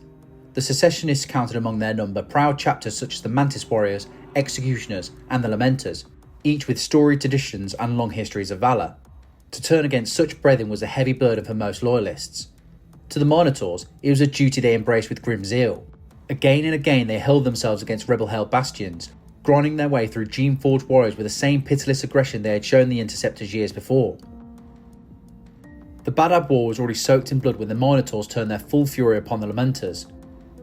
The Secessionists counted among their number proud chapters such as the Mantis Warriors, Executioners, and the Lamenters, each with storied traditions and long histories of valour. To turn against such brethren was a heavy burden for most loyalists. To the Minotaurs, it was a duty they embraced with grim zeal. Again and again they hurled themselves against rebel-held bastions, grinding their way through gene-forged warriors with the same pitiless aggression they had shown the Interceptors years before. The Badab War was already soaked in blood when the Minotaurs turned their full fury upon the Lamenters.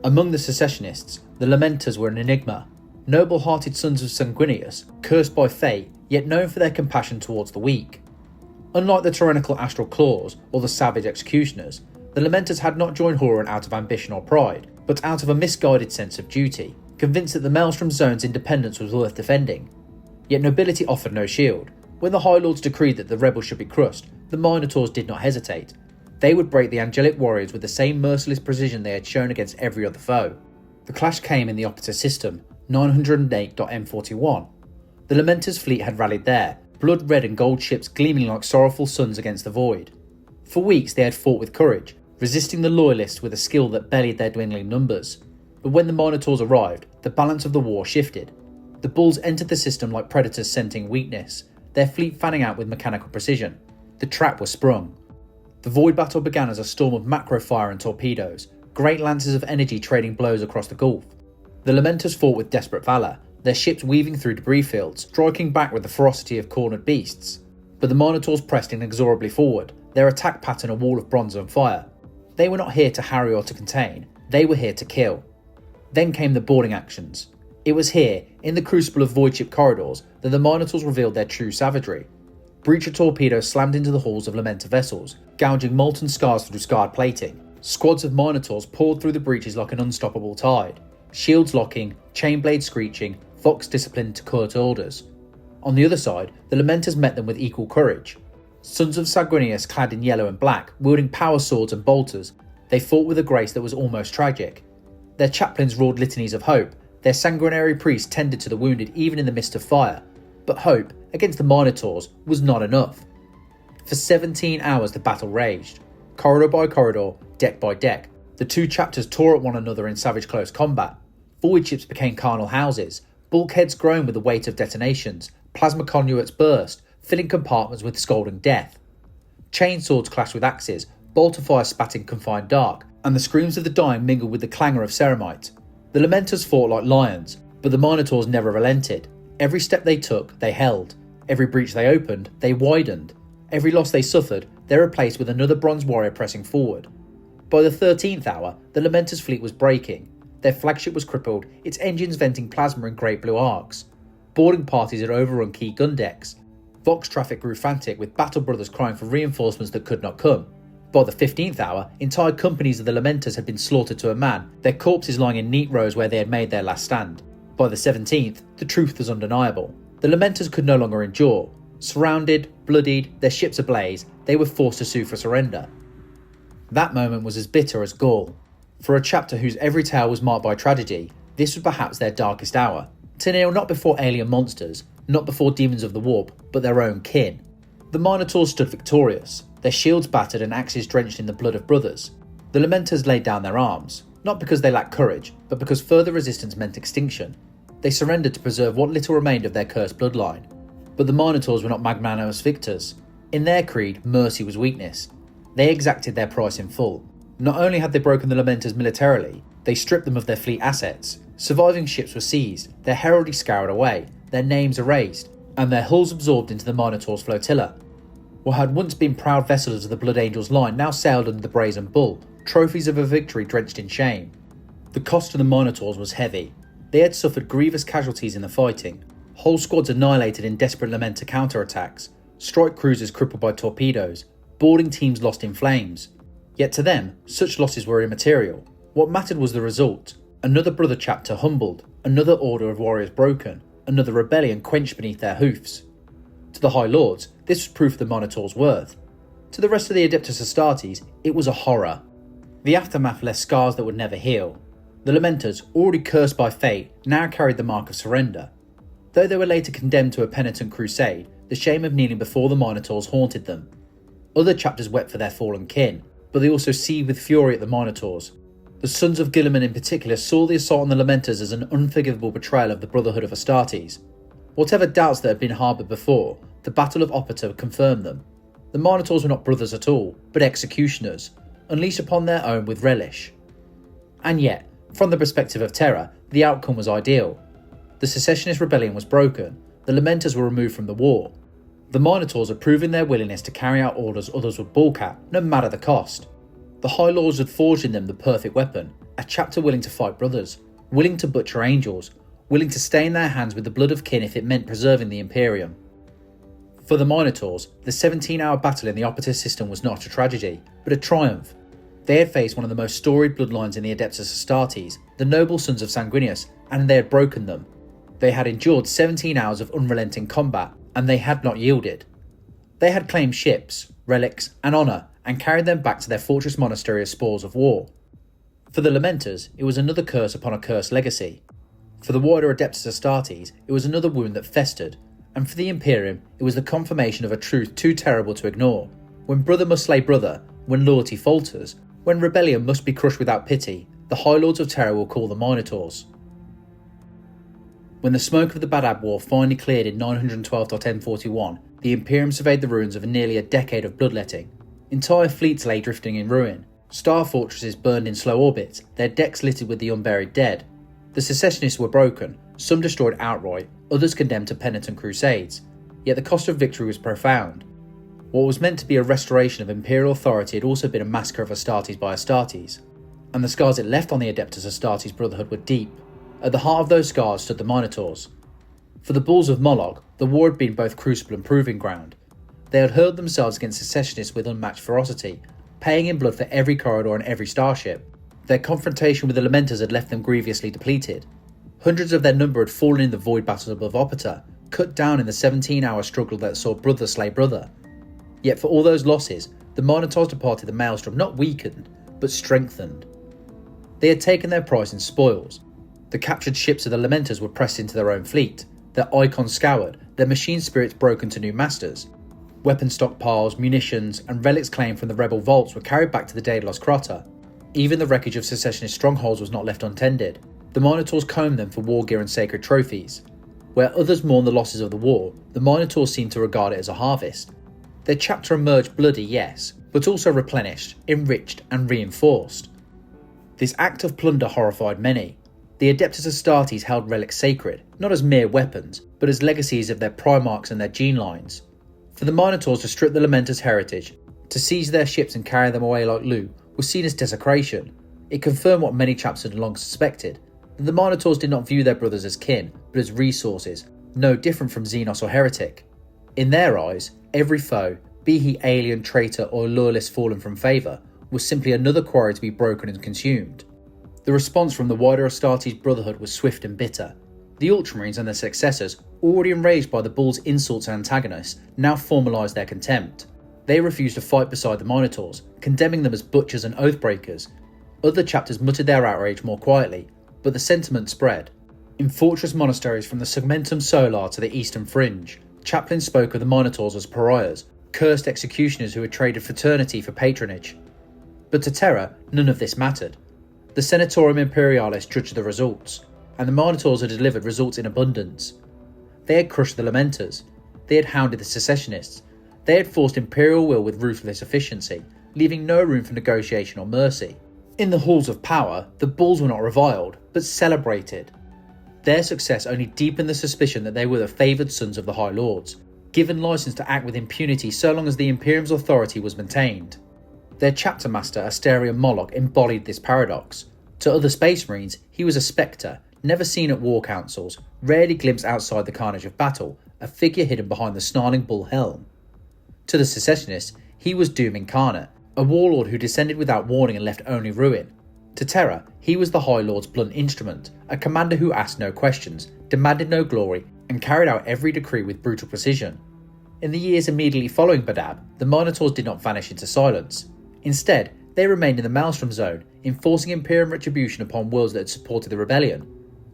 Among the Secessionists, the Lamenters were an enigma, noble-hearted sons of Sanguinius, cursed by fate, yet known for their compassion towards the weak. Unlike the tyrannical Astral Claws or the savage Executioners, the Lamenters had not joined Huron out of ambition or pride, but out of a misguided sense of duty, convinced that the Maelstrom Zone's independence was worth defending. Yet nobility offered no shield. When the High Lords decreed that the rebels should be crushed, the Minotaurs did not hesitate. They would break the angelic warriors with the same merciless precision they had shown against every other foe. The clash came in the Operator System, 908.M41. The Lamenters' fleet had rallied there, blood red and gold ships gleaming like sorrowful suns against the void. For weeks they had fought with courage, resisting the loyalists with a skill that bellied their dwindling numbers. But when the Minotaurs arrived, the balance of the war shifted. The bulls entered the system like predators scenting weakness, their fleet fanning out with mechanical precision. The trap was sprung. The void battle began as a storm of macro fire and torpedoes, great lances of energy trading blows across the gulf. The Lamenters fought with desperate valour, their ships weaving through debris fields, striking back with the ferocity of cornered beasts. But the Minotaurs pressed inexorably forward, their attack pattern a wall of bronze and fire. They were not here to harry or to contain, they were here to kill. Then came the boarding actions. It was here, in the crucible of void ship corridors, that the Minotaurs revealed their true savagery. Breacher torpedoes slammed into the hulls of Lamenter vessels, gouging molten scars through scarred plating. Squads of Minotaurs poured through the breaches like an unstoppable tide. Shields locking, chain blades screeching, Vox disciplined to curt orders. On the other side, the Lamenters met them with equal courage. Sons of Sanguinius clad in yellow and black, wielding power swords and bolters, they fought with a grace that was almost tragic. Their chaplains roared litanies of hope, their sanguinary priests tended to the wounded even in the midst of fire. But hope, against the Minotaurs, was not enough. For 17 hours the battle raged. Corridor by corridor, deck by deck, the two chapters tore at one another in savage close combat. Void ships became carnal houses, bulkheads groaned with the weight of detonations, plasma conduits burst, filling compartments with scalding death. Chainswords clashed with axes, bolter fire spat in confined dark, and the screams of the dying mingled with the clangour of ceramite. The Lamenters fought like lions, but the Minotaurs never relented. Every step they took, they held. Every breach they opened, they widened. Every loss they suffered, they replaced with another bronze warrior pressing forward. By the 13th hour, the Lamenters' fleet was breaking. Their flagship was crippled, its engines venting plasma in great blue arcs. Boarding parties had overrun key gun decks. Vox traffic grew frantic, with battle brothers crying for reinforcements that could not come. By the 15th hour, entire companies of the Lamenters had been slaughtered to a man, their corpses lying in neat rows where they had made their last stand. By the 17th, the truth was undeniable. The Lamenters could no longer endure. Surrounded, bloodied, their ships ablaze, they were forced to sue for surrender. That moment was as bitter as gall. For a chapter whose every tale was marked by tragedy, this was perhaps their darkest hour. To kneel not before alien monsters, not before demons of the warp, but their own kin. The Minotaurs stood victorious, their shields battered and axes drenched in the blood of brothers. The Lamenters laid down their arms, not because they lacked courage, but because further resistance meant extinction. They surrendered to preserve what little remained of their cursed bloodline. But the Minotaurs were not magnanimous victors. In their creed, mercy was weakness. They exacted their price in full. Not only had they broken the Lamenters militarily, they stripped them of their fleet assets. Surviving ships were seized, their heraldry scoured away, their names erased, and their hulls absorbed into the Minotaurs' flotilla. What had once been proud vessels of the Blood Angels' line now sailed under the Brazen Bull, trophies of a victory drenched in shame. The cost to the Minotaurs was heavy. They had suffered grievous casualties in the fighting, whole squads annihilated in desperate Lamenter counterattacks, strike cruisers crippled by torpedoes, boarding teams lost in flames. Yet to them, such losses were immaterial. What mattered was the result. Another brother chapter humbled, another order of warriors broken, another rebellion quenched beneath their hoofs. To the High Lords, this was proof of the Minotaurs' worth. To the rest of the Adeptus Astartes, it was a horror. The aftermath left scars that would never heal. The Lamenters, already cursed by fate, now carried the mark of surrender. Though they were later condemned to a penitent crusade, the shame of kneeling before the Minotaurs haunted them. Other chapters wept for their fallen kin, but they also seethed with fury at the Minotaurs. The sons of Guilliman in particular saw the assault on the Lamenters as an unforgivable betrayal of the Brotherhood of Astartes. Whatever doubts that had been harboured before, the Battle of Opata confirmed them. The Minotaurs were not brothers at all, but executioners, unleashed upon their own with relish. And yet, from the perspective of Terra, the outcome was ideal. The Secessionist rebellion was broken, the Lamenters were removed from the war. The Minotaurs had proven their willingness to carry out orders others would balk at, no matter the cost. The High Lords had forged in them the perfect weapon, a chapter willing to fight brothers, willing to butcher angels, willing to stain their hands with the blood of kin if it meant preserving the Imperium. For the Minotaurs, the 17-hour battle in the Opata system was not a tragedy, but a triumph. They had faced one of the most storied bloodlines in the Adeptus Astartes, the noble sons of Sanguinius, and they had broken them. They had endured 17 hours of unrelenting combat, and they had not yielded. They had claimed ships, relics, and honour, and carried them back to their fortress monastery as spoils of war. For the Lamenters, it was another curse upon a cursed legacy. For the wider Adeptus Astartes, it was another wound that festered, and for the Imperium, it was the confirmation of a truth too terrible to ignore. When brother must slay brother, when loyalty falters, when rebellion must be crushed without pity, the High Lords of Terra will call the Minotaurs. When the smoke of the Badab War finally cleared in 912.1041, the Imperium surveyed the ruins of nearly a decade of bloodletting. Entire fleets lay drifting in ruin, star fortresses burned in slow orbit, their decks littered with the unburied dead. The Secessionists were broken, some destroyed outright, others condemned to penitent crusades, yet the cost of victory was profound. What was meant to be a restoration of Imperial authority had also been a massacre of Astartes by Astartes, and the scars it left on the Adeptus Astartes Brotherhood were deep. At the heart of those scars stood the Minotaurs. For the Bulls of Moloch, the war had been both crucible and proving ground. They had hurled themselves against Secessionists with unmatched ferocity, paying in blood for every corridor and every starship. Their confrontation with the Lamenters had left them grievously depleted. Hundreds of their number had fallen in the void battles above Opata, cut down in the 17-hour struggle that saw brother slay brother. Yet for all those losses, the Minotaurs departed the maelstrom not weakened, but strengthened. They had taken their price in spoils. The captured ships of the Lamenters were pressed into their own fleet, their icons scoured, their machine spirits broken to new masters. Weapon stockpiles, munitions, and relics claimed from the rebel vaults were carried back to the Daedalus Crota. Even the wreckage of Secessionist strongholds was not left untended. The Minotaurs combed them for war gear and sacred trophies. Where others mourned the losses of the war, the Minotaurs seemed to regard it as a harvest. Their chapter emerged bloody, yes, but also replenished, enriched, and reinforced. This act of plunder horrified many. The Adeptus Astartes held relics sacred, not as mere weapons, but as legacies of their primarchs and their gene lines. For the Minotaurs to strip the Lamenters' heritage, to seize their ships and carry them away like loot, was seen as desecration. It confirmed what many chapters had long suspected, that the Minotaurs did not view their brothers as kin, but as resources, no different from Xenos or heretic. In their eyes, every foe, be he alien, traitor, or loyalist fallen from favour, was simply another quarry to be broken and consumed. The response from the wider Astartes Brotherhood was swift and bitter. The Ultramarines and their successors, already enraged by the Bulls' insults and antagonists, now formalised their contempt. They refused to fight beside the Minotaurs, condemning them as butchers and oathbreakers. Other chapters muttered their outrage more quietly, but the sentiment spread. In fortress monasteries from the Segmentum Solar to the eastern fringe, chaplains spoke of the Minotaurs as pariahs, cursed executioners who had traded fraternity for patronage. But to Terra, none of this mattered. The Senatorum Imperialis judged the results. and the Minotaurs had delivered results in abundance. They had crushed the Lamenters, they had hounded the Secessionists, they had forced Imperial will with ruthless efficiency, leaving no room for negotiation or mercy. In the halls of power, the bulls were not reviled, but celebrated. Their success only deepened the suspicion that they were the favoured sons of the High Lords, given licence to act with impunity so long as the Imperium's authority was maintained. Their chapter master, Astarion Moloch, embodied this paradox. To other Space Marines, he was a spectre, never seen at war councils, rarely glimpsed outside the carnage of battle, a figure hidden behind the snarling bull helm. To the Secessionists, he was Doom incarnate, a warlord who descended without warning and left only ruin. To Terra, he was the High Lord's blunt instrument, a commander who asked no questions, demanded no glory, and carried out every decree with brutal precision. In the years immediately following Badab, the Minotaurs did not vanish into silence. Instead, they remained in the Maelstrom Zone, enforcing Imperium retribution upon worlds that had supported the rebellion.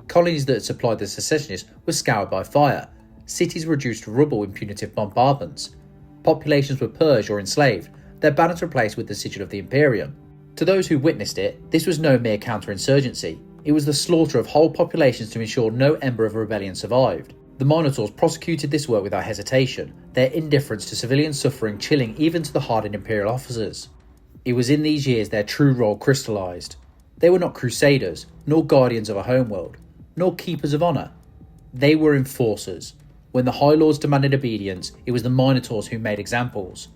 Colonies that had supplied the Secessionists were scoured by fire, cities were reduced to rubble in punitive bombardments, populations were purged or enslaved, their banners replaced with the sigil of the Imperium. To those who witnessed it, this was no mere counterinsurgency, it was the slaughter of whole populations to ensure no ember of a rebellion survived. The Minotaurs prosecuted this work without hesitation, their indifference to civilian suffering chilling even to the hardened Imperial officers. It was in these years their true role crystallised. They were not crusaders, nor guardians of a homeworld, nor keepers of honour. They were enforcers. When the High Lords demanded obedience, it was the Minotaurs who made examples.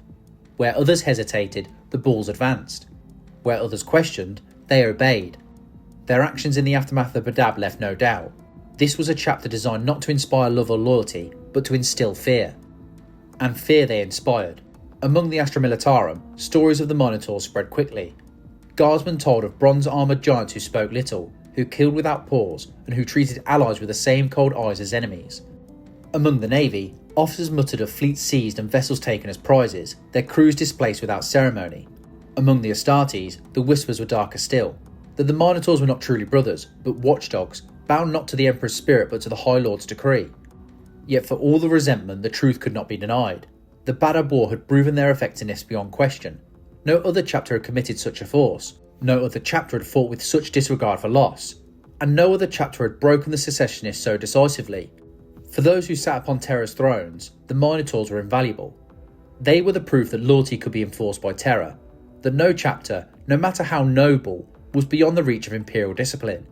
Where others hesitated, the bulls advanced. Where others questioned, they obeyed. Their actions in the aftermath of Badab left no doubt. This was a chapter designed not to inspire love or loyalty, but to instill fear. And fear they inspired. Among the Astra Militarum, stories of the Minotaurs spread quickly. Guardsmen told of bronze-armoured giants who spoke little, who killed without pause, and who treated allies with the same cold eyes as enemies. Among the Navy, officers muttered of fleets seized and vessels taken as prizes, their crews displaced without ceremony. Among the Astartes, the whispers were darker still, that the Minotaurs were not truly brothers, but watchdogs, bound not to the Emperor's spirit but to the High Lord's decree. Yet for all the resentment, the truth could not be denied. The Badab War had proven their effectiveness beyond question. No other chapter had committed such a force, no other chapter had fought with such disregard for loss, and no other chapter had broken the Secessionists so decisively. For those who sat upon Terra's thrones, the Minotaurs were invaluable. They were the proof that loyalty could be enforced by Terra, that no chapter, no matter how noble, was beyond the reach of Imperial discipline.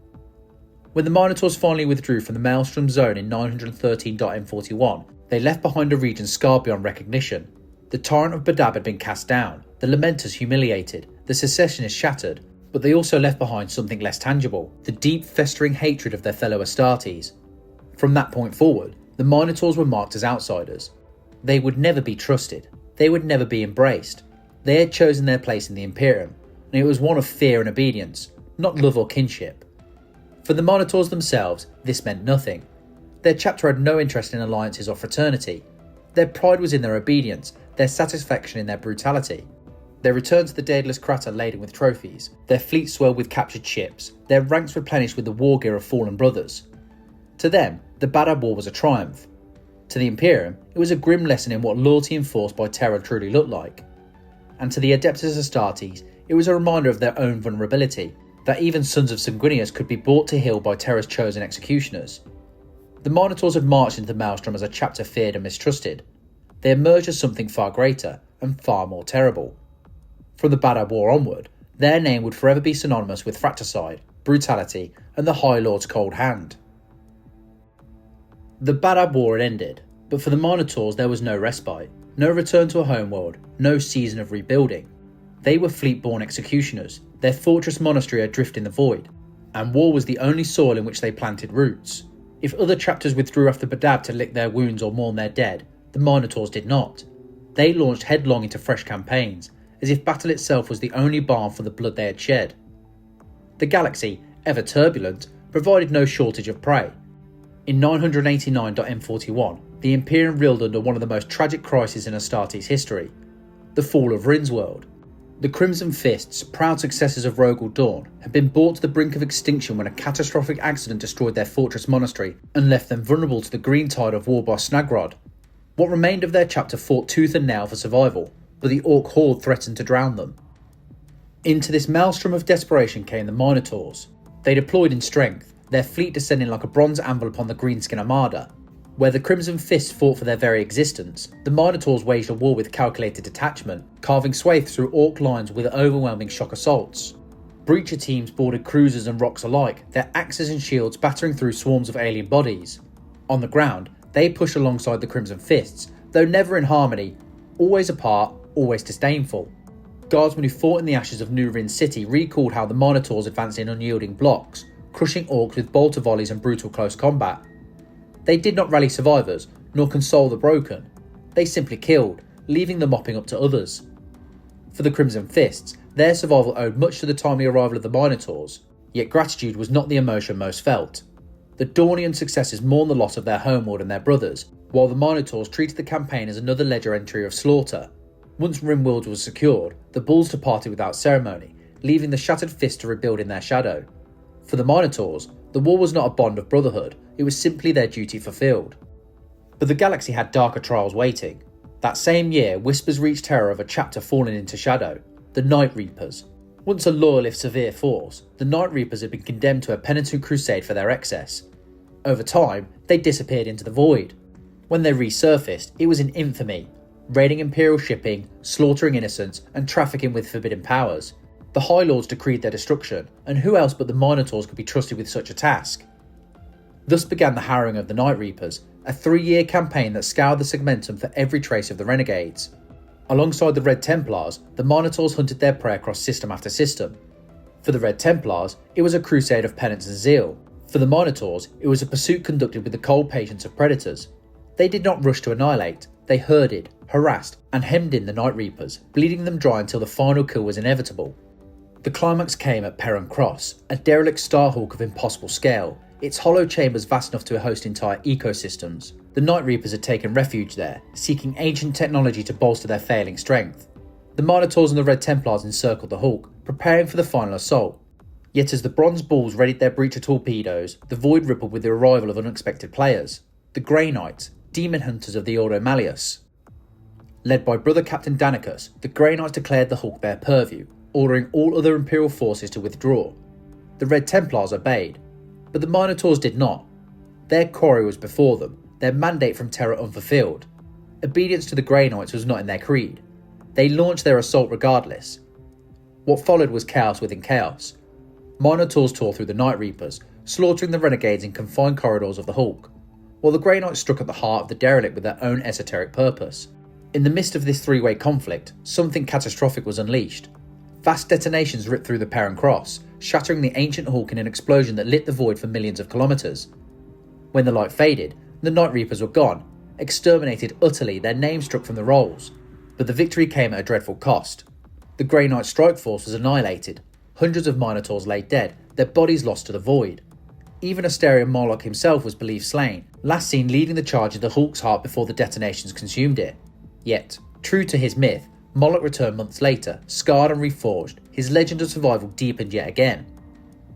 When the Minotaurs finally withdrew from the Maelstrom Zone in 913.M41, they left behind a region scarred beyond recognition. The torrent of Badab had been cast down, the Lamenters humiliated, the Secessionists shattered, but they also left behind something less tangible, the deep festering hatred of their fellow Astartes. From that point forward, the Minotaurs were marked as outsiders. They would never be trusted, they would never be embraced. They had chosen their place in the Imperium, and it was one of fear and obedience, not love or kinship. For the Minotaurs themselves, this meant nothing. Their chapter had no interest in alliances or fraternity. Their pride was in their obedience, their satisfaction in their brutality. They returned to the daedalus crater laden with trophies, their fleet swelled with captured ships, their ranks replenished with the war gear of fallen brothers. To them, the Badab War was a triumph. To the Imperium, it was a grim lesson in what loyalty enforced by Terra truly looked like. And to the Adeptus Astartes, it was a reminder of their own vulnerability, that even sons of Sanguinius could be brought to heel by Terra's chosen executioners. The Minotaurs had marched into the Maelstrom as a chapter feared and mistrusted. They emerged as something far greater and far more terrible. From the Badab War onward, their name would forever be synonymous with fratricide, brutality, and the High Lord's cold hand. The Badab War had ended, but for the Minotaurs there was no respite, no return to a homeworld, no season of rebuilding. They were fleet-born executioners, their fortress monastery adrift in the void, and war was the only soil in which they planted roots. If other chapters withdrew after Badab to lick their wounds or mourn their dead, the Minotaurs did not. They launched headlong into fresh campaigns, as if battle itself was the only balm for the blood they had shed. The galaxy, ever turbulent, provided no shortage of prey. In 989.M41, the Imperium reeled under one of the most tragic crises in Astartes history, the fall of Rynn's world. The Crimson Fists, proud successors of Rogel Dawn, had been brought to the brink of extinction when a catastrophic accident destroyed their fortress monastery and left them vulnerable to the green tide of war boss Snagrod. What remained of their chapter fought tooth and nail for survival, but the Ork horde threatened to drown them. Into this maelstrom of desperation came the Minotaurs. They deployed in strength, their fleet descending like a bronze anvil upon the Greenskin Armada. Where the Crimson Fists fought for their very existence, the Minotaurs waged a war with calculated detachment, carving swathes through Ork lines with overwhelming shock assaults. Breacher teams boarded cruisers and rocks alike, their axes and shields battering through swarms of alien bodies. On the ground, they pushed alongside the Crimson Fists, though never in harmony, always apart, always disdainful. Guardsmen who fought in the ashes of New Rynn City recalled how the Minotaurs advanced in unyielding blocks, crushing Orks with bolter volleys and brutal close combat. They did not rally survivors, nor console the broken. They simply killed, leaving the mopping up to others. For the Crimson Fists, their survival owed much to the timely arrival of the Minotaurs, yet gratitude was not the emotion most felt. The Dornian successors mourned the loss of their homeworld and their brothers, while the Minotaurs treated the campaign as another ledger entry of slaughter. Once Rimworld was secured, the Bulls departed without ceremony, leaving the shattered Fists to rebuild in their shadow. For the Minotaurs, the war was not a bond of brotherhood, it was simply their duty fulfilled. But the galaxy had darker trials waiting. That same year, whispers reached Terra of a chapter falling into shadow, the Night Reapers. Once a loyal if severe force, the Night Reapers had been condemned to a penitent crusade for their excess. Over time, they disappeared into the void. When they resurfaced, it was in infamy, raiding Imperial shipping, slaughtering innocents, and trafficking with forbidden powers. The High Lords decreed their destruction, and who else but the Minotaurs could be trusted with such a task? Thus began the harrowing of the Night Reapers, a 3-year campaign that scoured the segmentum for every trace of the renegades. Alongside the Red Templars, the Minotaurs hunted their prey across system after system. For the Red Templars, it was a crusade of penance and zeal. For the Minotaurs, it was a pursuit conducted with the cold patience of predators. They did not rush to annihilate, they herded, harassed, and hemmed in the Night Reapers, bleeding them dry until the final kill was inevitable. The climax came at Perron Cross, a derelict starhawk of impossible scale, its hollow chambers vast enough to host entire ecosystems. The Night Reapers had taken refuge there, seeking ancient technology to bolster their failing strength. The Minotaurs and the Red Templars encircled the hulk, preparing for the final assault. Yet as the Bronze Bulls readied their breacher torpedoes, the void rippled with the arrival of unexpected players. The Grey Knights, demon hunters of the Ordo Malleus. Led by Brother Captain Danicus, the Grey Knights declared the hulk their purview, ordering all other Imperial forces to withdraw. The Red Templars obeyed, but the Minotaurs did not. Their quarry was before them, their mandate from Terra unfulfilled. Obedience to the Grey Knights was not in their creed. They launched their assault regardless. What followed was chaos within chaos. Minotaurs tore through the Night Reapers, slaughtering the renegades in confined corridors of the hulk, while the Grey Knights struck at the heart of the derelict with their own esoteric purpose. In the midst of this three-way conflict, something catastrophic was unleashed. Vast detonations ripped through the Perron Cross, shattering the ancient hulk in an explosion that lit the void for millions of kilometres. When the light faded, the Night Reapers were gone, exterminated utterly, their names struck from the rolls. But the victory came at a dreadful cost. The Grey Knight strike force was annihilated. Hundreds of Minotaurs lay dead, their bodies lost to the void. Even Asterion Moloch himself was believed slain, last seen leading the charge of the hulk's heart before the detonations consumed it. Yet, true to his myth, Moloch returned months later, scarred and reforged, his legend of survival deepened yet again.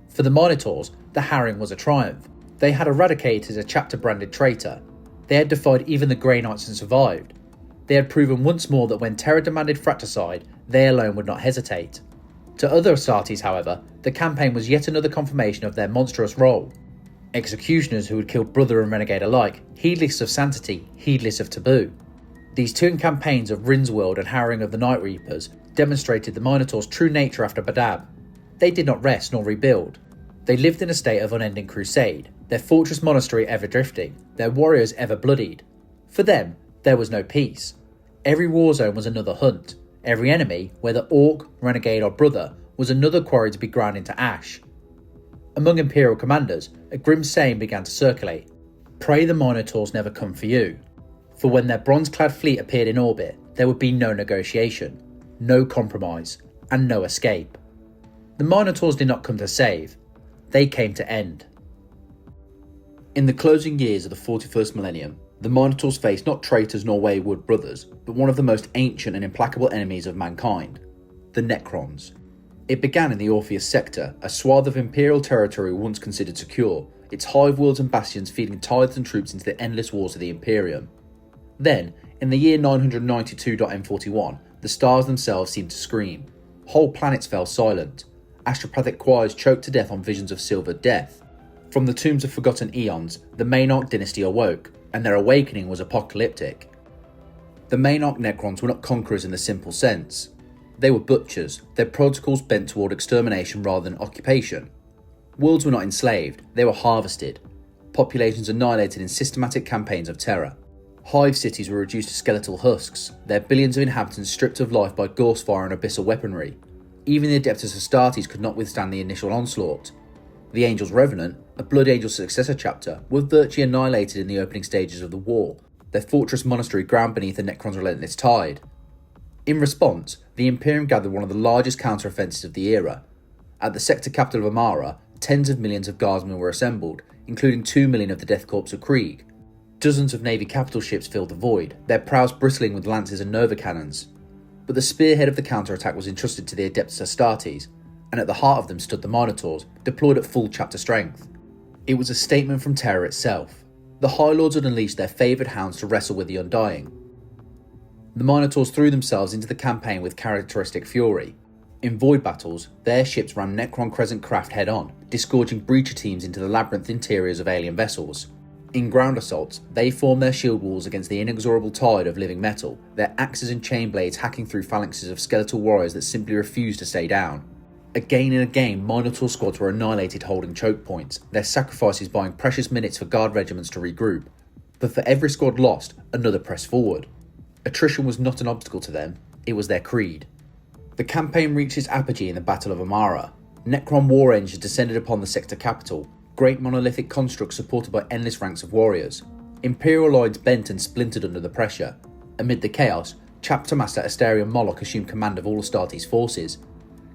For the Minotaurs, the harrowing was a triumph. They had eradicated a chapter-branded traitor. They had defied even the Grey Knights and survived. They had proven once more that when Terra demanded fratricide, they alone would not hesitate. To other Astartes, however, the campaign was yet another confirmation of their monstrous role. Executioners who had killed brother and renegade alike, heedless of sanctity, heedless of taboo. These twin campaigns of Rynn's world and harrowing of the Night Reapers demonstrated the Minotaurs' true nature after Badab. They did not rest nor rebuild. They lived in a state of unending crusade, their fortress monastery ever drifting, their warriors ever bloodied. For them, there was no peace. Every war zone was another hunt. Every enemy, whether Ork, renegade or brother, was another quarry to be ground into ash. Among Imperial commanders, a grim saying began to circulate: "Pray the Minotaurs never come for you." For when their bronze-clad fleet appeared in orbit, there would be no negotiation, no compromise, and no escape. The Minotaurs did not come to save, they came to end. In the closing years of the 41st millennium, the Minotaurs faced not traitors nor wayward brothers, but one of the most ancient and implacable enemies of mankind, the Necrons. It began in the Orpheus sector, a swath of Imperial territory once considered secure, its hive worlds and bastions feeding tithes and troops into the endless wars of the Imperium. Then, in the year 992.M41, the stars themselves seemed to scream. Whole planets fell silent. Astropathic choirs choked to death on visions of silvered death. From the tombs of forgotten eons, the Maynarch dynasty awoke, and their awakening was apocalyptic. The Maynarch Necrons were not conquerors in the simple sense. They were butchers, their protocols bent toward extermination rather than occupation. Worlds were not enslaved, they were harvested. Populations annihilated in systematic campaigns of terror. Hive cities were reduced to skeletal husks, their billions of inhabitants stripped of life by ghost fire and abyssal weaponry. Even the Adeptus Astartes could not withstand the initial onslaught. The Angel's Revenant, a Blood Angel successor chapter, were virtually annihilated in the opening stages of the war, their fortress monastery ground beneath the Necrons' relentless tide. In response, the Imperium gathered one of the largest counter-offensives of the era. At the sector capital of Amara, tens of millions of guardsmen were assembled, including 2 million of the Death Corps of Krieg. Dozens of Navy capital ships filled the void, their prows bristling with lances and nova cannons. But the spearhead of the counterattack was entrusted to the Adeptus Astartes, and at the heart of them stood the Minotaurs, deployed at full chapter strength. It was a statement from Terra itself. The High Lords had unleashed their favoured hounds to wrestle with the Undying. The Minotaurs threw themselves into the campaign with characteristic fury. In void battles, their ships ran Necron Crescent craft head-on, disgorging breacher teams into the labyrinth interiors of alien vessels. In ground assaults, they formed their shield walls against the inexorable tide of living metal, their axes and chain blades hacking through phalanxes of skeletal warriors that simply refused to stay down. Again and again, Minotaur squads were annihilated holding choke points, their sacrifices buying precious minutes for guard regiments to regroup. But for every squad lost, another pressed forward. Attrition was not an obstacle to them, it was their creed. The campaign reached its apogee in the Battle of Amara. Necron war engines descended upon the sector capital, great monolithic constructs supported by endless ranks of warriors. Imperial lines bent and splintered under the pressure. Amid the chaos, Chapter Master Astarion Moloch assumed command of all Astartes' forces.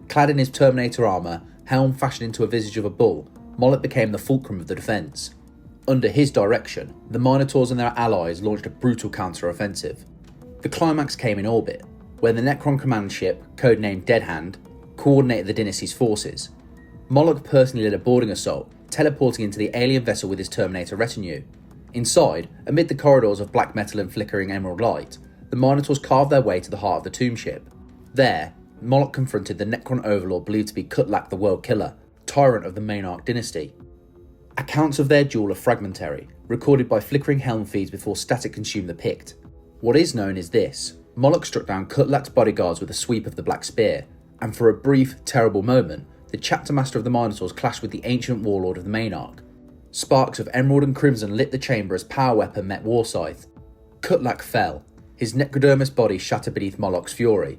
Clad in his Terminator armour, helm fashioned into a visage of a bull, Moloch became the fulcrum of the defence. Under his direction, the Minotaurs and their allies launched a brutal counter-offensive. The climax came in orbit, where the Necron command ship, codenamed Dead Hand, coordinated the dynasty's forces. Moloch personally led a boarding assault, teleporting into the alien vessel with his Terminator retinue. Inside, amid the corridors of black metal and flickering emerald light, the Minotaurs carved their way to the heart of the tomb ship. There, Moloch confronted the Necron overlord believed to be Kutlak the World Killer, tyrant of the Maynarch dynasty. Accounts of their duel are fragmentary, recorded by flickering helm feeds before static consumed the Pict. What is known is this: Moloch struck down Kutlak's bodyguards with a sweep of the Black Spear, and for a brief, terrible moment, the chapter master of the Minotaurs clashed with the ancient warlord of the Maynarch. Sparks of emerald and crimson lit the chamber as power weapon met war scythe. Kutlak fell, his necrodermis body shattered beneath Moloch's fury.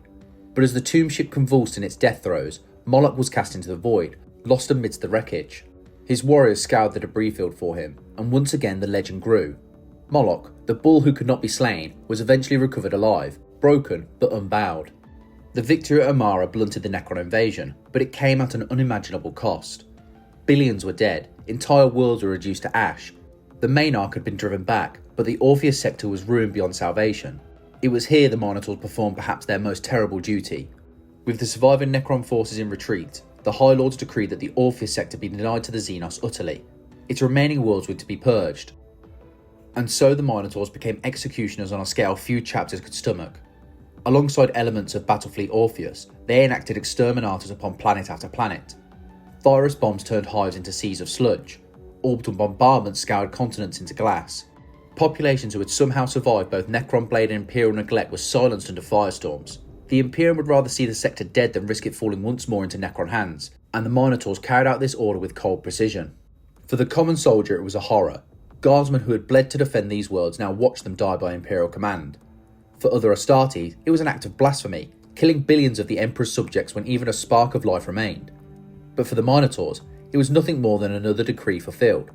But as the tomb ship convulsed in its death throes, Moloch was cast into the void, lost amidst the wreckage. His warriors scoured the debris field for him, and once again the legend grew. Moloch, the bull who could not be slain, was eventually recovered alive, broken but unbowed. The victory at Amara blunted the Necron invasion, but it came at an unimaginable cost. Billions were dead, entire worlds were reduced to ash. The Maynarch had been driven back, but the Orpheus sector was ruined beyond salvation. It was here the Minotaurs performed perhaps their most terrible duty. With the surviving Necron forces in retreat, the High Lords decreed that the Orpheus sector be denied to the Xenos utterly. Its remaining worlds were to be purged. And so the Minotaurs became executioners on a scale few chapters could stomach. Alongside elements of Battlefleet Orpheus, they enacted exterminators upon planet after planet. Virus bombs turned hives into seas of sludge. Orbital bombardments scoured continents into glass. Populations who had somehow survived both Necron Blade and Imperial neglect were silenced under firestorms. The Imperium would rather see the sector dead than risk it falling once more into Necron hands, and the Minotaurs carried out this order with cold precision. For the common soldier it was a horror. Guardsmen who had bled to defend these worlds now watched them die by Imperial command. For other Astartes, it was an act of blasphemy, killing billions of the Emperor's subjects when even a spark of life remained. But for the Minotaurs, it was nothing more than another decree fulfilled.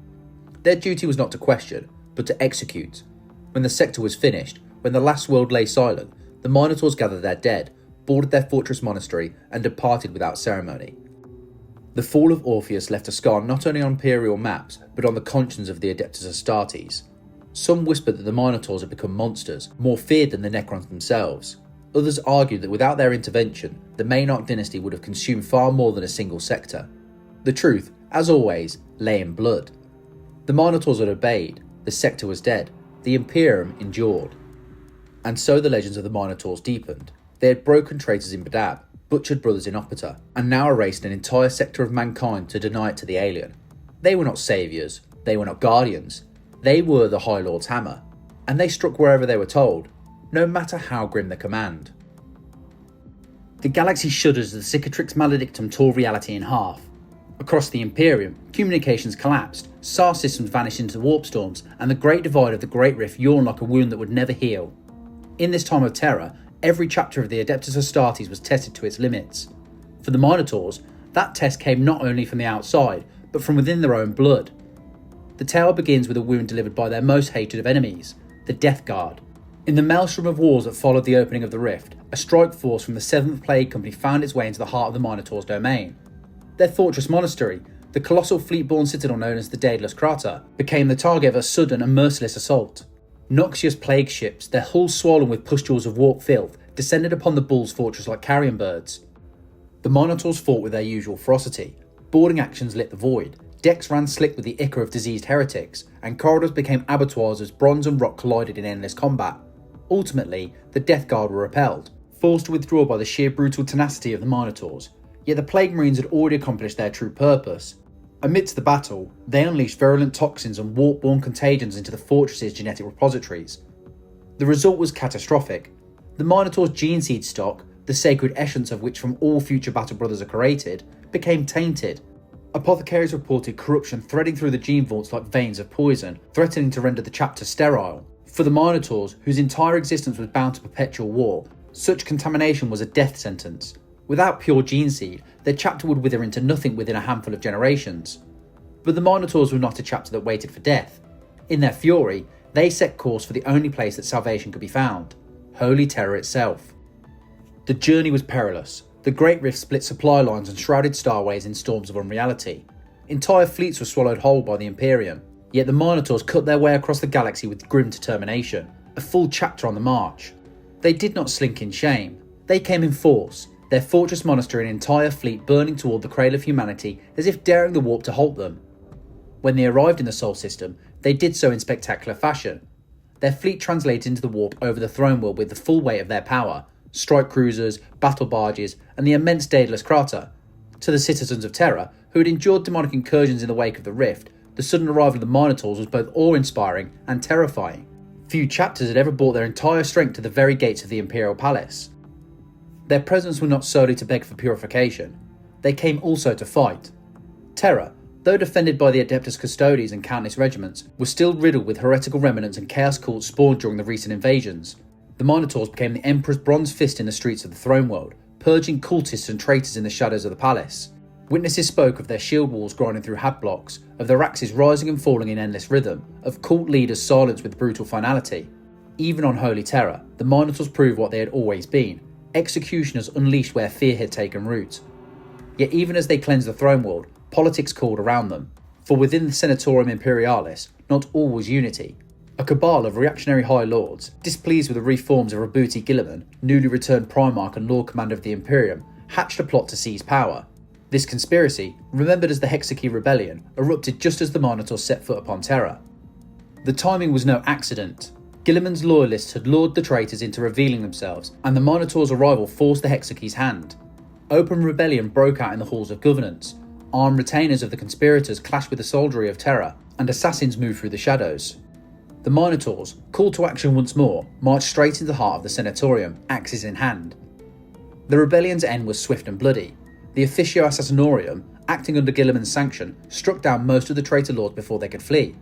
Their duty was not to question, but to execute. When the sector was finished, when the last world lay silent, the Minotaurs gathered their dead, boarded their fortress monastery, and departed without ceremony. The Fall of Orpheus left a scar not only on Imperial maps, but on the conscience of the Adeptus Astartes. Some whispered that the Minotaurs had become monsters, more feared than the Necrons themselves. Others argued that without their intervention, the Maynarch dynasty would have consumed far more than a single sector. The truth, as always, lay in blood. The Minotaurs had obeyed, the sector was dead, the Imperium endured. And so the legends of the Minotaurs deepened. They had broken traitors in Badab, butchered brothers in Opata, and now erased an entire sector of mankind to deny it to the alien. They were not saviours, they were not guardians, they were the High Lord's hammer, and they struck wherever they were told, no matter how grim the command. The galaxy shudders as the Cicatrix Maledictum tore reality in half. Across the Imperium, communications collapsed, star systems vanished into warp storms, and the Great Divide of the Great Rift yawned like a wound that would never heal. In this time of terror, every chapter of the Adeptus Astartes was tested to its limits. For the Minotaurs, that test came not only from the outside, but from within their own blood. The tale begins with a wound delivered by their most hated of enemies, the Death Guard. In the maelstrom of wars that followed the opening of the Rift, a strike force from the 7th Plague Company found its way into the heart of the Minotaurs' domain. Their fortress monastery, the colossal fleet-borne citadel known as the Daedalus Crater, became the target of a sudden and merciless assault. Noxious plague ships, their hulls swollen with pustules of warp filth, descended upon the Bull's fortress like carrion birds. The Minotaurs fought with their usual ferocity. Boarding actions lit the void, decks ran slick with the ichor of diseased heretics, and corridors became abattoirs as bronze and rock collided in endless combat. Ultimately, the Death Guard were repelled, forced to withdraw by the sheer brutal tenacity of the Minotaurs, yet the Plague Marines had already accomplished their true purpose. Amidst the battle, they unleashed virulent toxins and warp-borne contagions into the fortress's genetic repositories. The result was catastrophic. The Minotaurs' gene seed stock, the sacred essence of which from all future Battle Brothers are created, became tainted. Apothecaries reported corruption threading through the gene vaults like veins of poison, threatening to render the chapter sterile. For the Minotaurs, whose entire existence was bound to perpetual war, such contamination was a death sentence. Without pure gene seed, their chapter would wither into nothing within a handful of generations. But the Minotaurs were not a chapter that waited for death. In their fury, they set course for the only place that salvation could be found, Holy Terra itself. The journey was perilous. The Great Rift split supply lines and shrouded starways in storms of unreality. Entire fleets were swallowed whole by the Imperium. Yet the Minotaurs cut their way across the galaxy with grim determination, a full chapter on the march. They did not slink in shame. They came in force, their fortress monastery and entire fleet burning toward the cradle of humanity as if daring the warp to halt them. When they arrived in the Sol system, they did so in spectacular fashion. Their fleet translated into the warp over the throne world with the full weight of their power, strike cruisers, battle barges, and the immense Daedalus Crater. To the citizens of Terra, who had endured demonic incursions in the wake of the Rift, the sudden arrival of the Minotaurs was both awe-inspiring and terrifying. Few chapters had ever brought their entire strength to the very gates of the Imperial Palace. Their presence was not solely to beg for purification. They came also to fight. Terra, though defended by the Adeptus Custodes and countless regiments, was still riddled with heretical remnants and chaos cults spawned during the recent invasions. The Minotaurs became the Emperor's bronze fist in the streets of the throne world, purging cultists and traitors in the shadows of the palace. Witnesses spoke of their shield walls grinding through hat blocks, of their axes rising and falling in endless rhythm, of cult leaders silenced with brutal finality. Even on Holy Terra, the Minotaurs proved what they had always been, executioners unleashed where fear had taken root. Yet even as they cleansed the throne world, politics called around them, for within the Senatorum Imperialis, not all was unity. A cabal of reactionary High Lords, displeased with the reforms of Rabuti Guilliman, newly returned Primarch and Lord Commander of the Imperium, hatched a plot to seize power. This conspiracy, remembered as the Hexarchy Rebellion, erupted just as the Minotaurs set foot upon Terra. The timing was no accident. Guilliman's loyalists had lured the traitors into revealing themselves, and the Minotaurs' arrival forced the Hexarchy's hand. Open rebellion broke out in the halls of governance. Armed retainers of the conspirators clashed with the soldiery of Terra, and assassins moved through the shadows. The Minotaurs, called to action once more, marched straight into the heart of the Senatorium, axes in hand. The rebellion's end was swift and bloody. The Officio Assassinorium, acting under Guilliman's sanction, struck down most of the traitor lords before they could flee.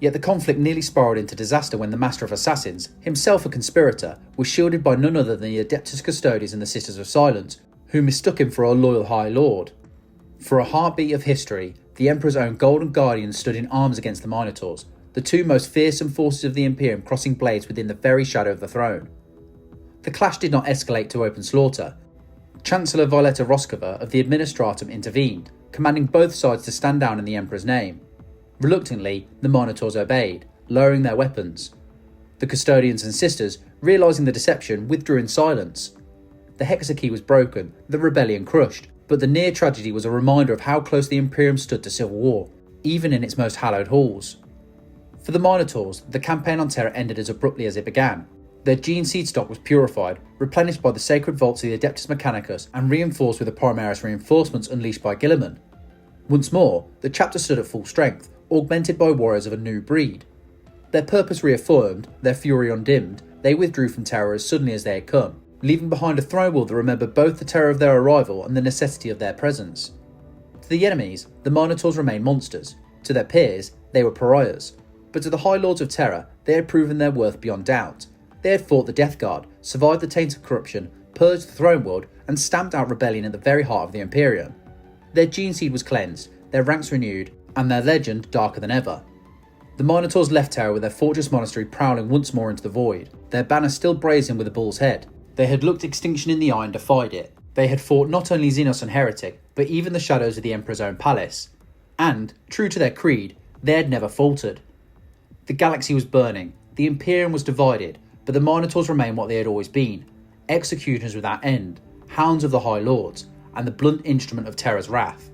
Yet the conflict nearly spiraled into disaster when the Master of Assassins, himself a conspirator, was shielded by none other than the Adeptus Custodes and the Sisters of Silence, who mistook him for a loyal High Lord. For a heartbeat of history, the Emperor's own Golden Guardians stood in arms against the Minotaurs, the two most fearsome forces of the Imperium crossing blades within the very shadow of the throne. The clash did not escalate to open slaughter. Chancellor Violetta Roskova of the Administratum intervened, commanding both sides to stand down in the Emperor's name. Reluctantly, the Minotaurs obeyed, lowering their weapons. The Custodians and Sisters, realising the deception, withdrew in silence. The Hexarchy was broken, the rebellion crushed, but the near tragedy was a reminder of how close the Imperium stood to civil war, even in its most hallowed halls. For the Minotaurs, the campaign on Terra ended as abruptly as it began. Their gene seed stock was purified, replenished by the sacred vaults of the Adeptus Mechanicus, and reinforced with the Primaris reinforcements unleashed by Guilliman. Once more, the chapter stood at full strength, augmented by warriors of a new breed. Their purpose reaffirmed, their fury undimmed, they withdrew from Terra as suddenly as they had come, leaving behind a throne world that remembered both the terror of their arrival and the necessity of their presence. To the enemies, the Minotaurs remained monsters. To their peers, they were pariahs. But to the High Lords of Terra, they had proven their worth beyond doubt. They had fought the Death Guard, survived the taint of corruption, purged the throne world, and stamped out rebellion at the very heart of the Imperium. Their gene seed was cleansed, their ranks renewed, and their legend darker than ever. The Minotaurs left Terra with their fortress monastery prowling once more into the void, their banner still brazen with a bull's head. They had looked extinction in the eye and defied it. They had fought not only Xenos and Heretic, but even the shadows of the Emperor's own palace. And, true to their creed, they had never faltered. The galaxy was burning, the Imperium was divided, but the Minotaurs remained what they had always been, executioners without end, hounds of the High Lords, and the blunt instrument of Terra's wrath.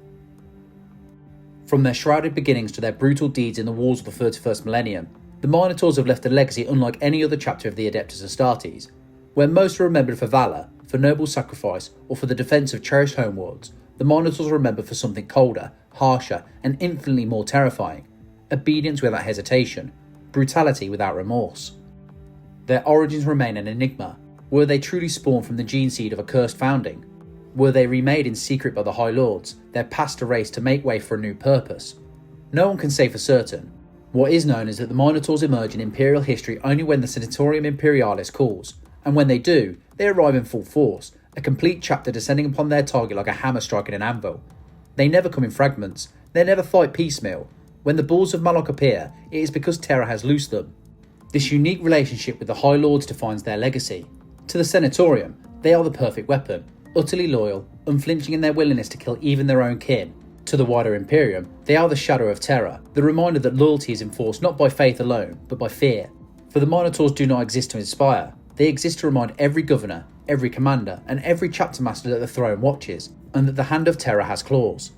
From their shrouded beginnings to their brutal deeds in the wars of the 31st millennium, the Minotaurs have left a legacy unlike any other chapter of the Adeptus Astartes. Where most are remembered for valour, for noble sacrifice, or for the defence of cherished homeworlds, the Minotaurs are remembered for something colder, harsher, and infinitely more terrifying: obedience without hesitation, brutality without remorse. Their origins remain an enigma. Were they truly spawned from the gene seed of a cursed founding? Were they remade in secret by the High Lords, their past erased to make way for a new purpose? No one can say for certain. What is known is that the Minotaurs emerge in Imperial history only when the Senatorum Imperialis calls, and when they do, they arrive in full force, a complete chapter descending upon their target like a hammer striking an anvil. They never come in fragments, they never fight piecemeal. When the Bulls of Malok appear, it is because Terra has loosed them. This unique relationship with the High Lords defines their legacy. To the Senatorum, they are the perfect weapon, utterly loyal, unflinching in their willingness to kill even their own kin. To the wider Imperium, they are the shadow of Terra, the reminder that loyalty is enforced not by faith alone, but by fear. For the Minotaurs do not exist to inspire, they exist to remind every governor, every commander, and every chapter master that the throne watches, and that the hand of Terra has claws.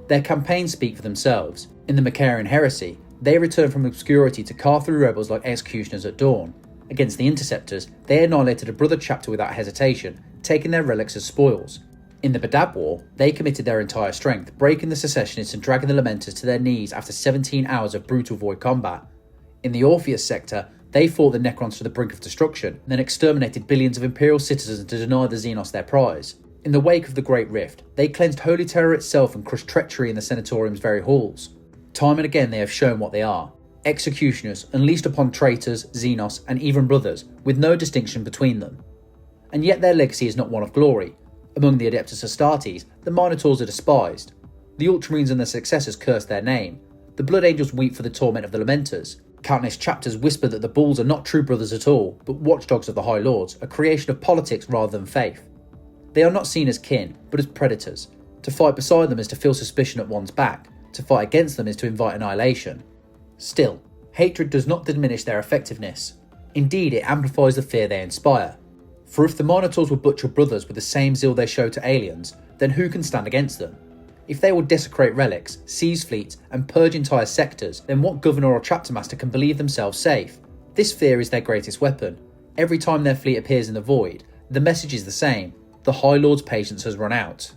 Their campaigns speak for themselves. In the Macharian Heresy, they return from obscurity to carve through rebels like executioners at dawn. Against the Inceptors, they annihilated a brother chapter without hesitation, taking their relics as spoils. In the Badab War, they committed their entire strength, breaking the Secessionists and dragging the Lamenters to their knees after 17 hours of brutal void combat. In the Orpheus sector, they fought the Necrons to the brink of destruction, then exterminated billions of Imperial citizens to deny the Xenos their prize. In the wake of the Great Rift, they cleansed Holy Terra itself and crushed treachery in the Senatorium's very halls. Time and again they have shown what they are: executioners unleashed upon traitors, Xenos, and even brothers, with no distinction between them. And yet their legacy is not one of glory. Among the Adeptus Astartes, the Minotaurs are despised. The Ultramarines and their successors curse their name. The Blood Angels weep for the torment of the Lamenters. Countless chapters whisper that the Bulls are not true brothers at all, but watchdogs of the High Lords, a creation of politics rather than faith. They are not seen as kin, but as predators. To fight beside them is to feel suspicion at one's back. To fight against them is to invite annihilation. Still, hatred does not diminish their effectiveness. Indeed, it amplifies the fear they inspire. For if the Minotaurs will butcher brothers with the same zeal they show to aliens, then who can stand against them? If they will desecrate relics, seize fleets, and purge entire sectors, then what governor or chapter master can believe themselves safe? This fear is their greatest weapon. Every time their fleet appears in the void, the message is the same: the High Lord's patience has run out.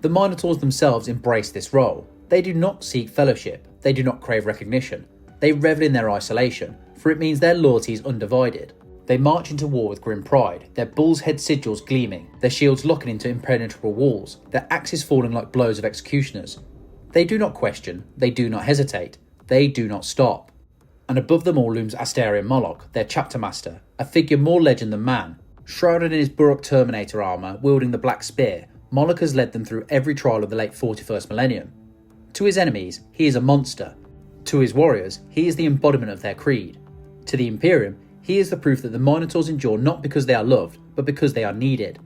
The Minotaurs themselves embrace this role. They do not seek fellowship, they do not crave recognition. They revel in their isolation, for it means their loyalty is undivided. They march into war with grim pride, their bull's head sigils gleaming, their shields locking into impenetrable walls, their axes falling like blows of executioners. They do not question, they do not hesitate, they do not stop. And above them all looms Astarian Moloch, their chapter master, a figure more legend than man. Shrouded in his Burrock Terminator armour, wielding the Black Spear, Moloch has led them through every trial of the late 41st millennium. To his enemies, he is a monster. To his warriors, he is the embodiment of their creed. To the Imperium, he is the proof that the Minotaurs endure not because they are loved, but because they are needed.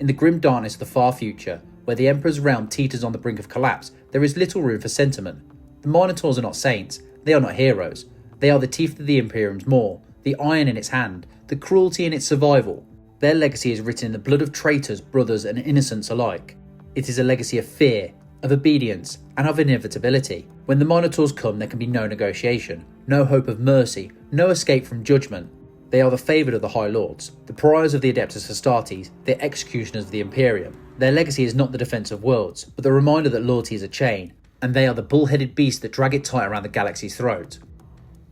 In the grim darkness of the far future, where the Emperor's realm teeters on the brink of collapse, there is little room for sentiment. The Minotaurs are not saints, they are not heroes. They are the teeth of the Imperium's maw, the iron in its hand, the cruelty in its survival. Their legacy is written in the blood of traitors, brothers, and innocents alike. It is a legacy of fear, of obedience, and of inevitability. When the Minotaurs come, there can be no negotiation, no hope of mercy, no escape from judgment. They are the favoured of the High Lords, the pariahs of the Adeptus Astartes, the executioners of the Imperium. Their legacy is not the defence of worlds, but the reminder that loyalty is a chain, and they are the bull-headed beasts that drag it tight around the galaxy's throat.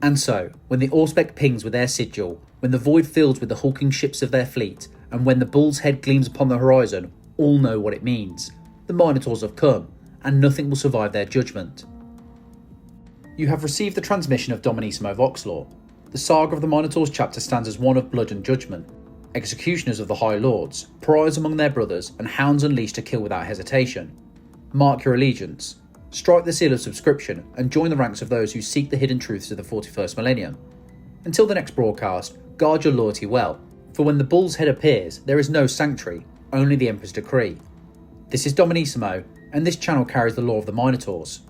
And so, when the Auspex pings with their sigil, when the void fills with the hulking ships of their fleet, and when the bull's head gleams upon the horizon, all know what it means. The Minotaurs have come, and nothing will survive their judgment. You have received the transmission of Dominissimo Voxlore. The saga of the Minotaurs chapter stands as one of blood and judgment. Executioners of the High Lords, pariahs among their brothers, and hounds unleashed to kill without hesitation. Mark your allegiance. Strike the seal of subscription and join the ranks of those who seek the hidden truths of the 41st millennium. Until the next broadcast, guard your loyalty well, for when the bull's head appears, there is no sanctuary, only the Emperor's decree. This is Dominissimo, and this channel carries the lore of the Minotaurs.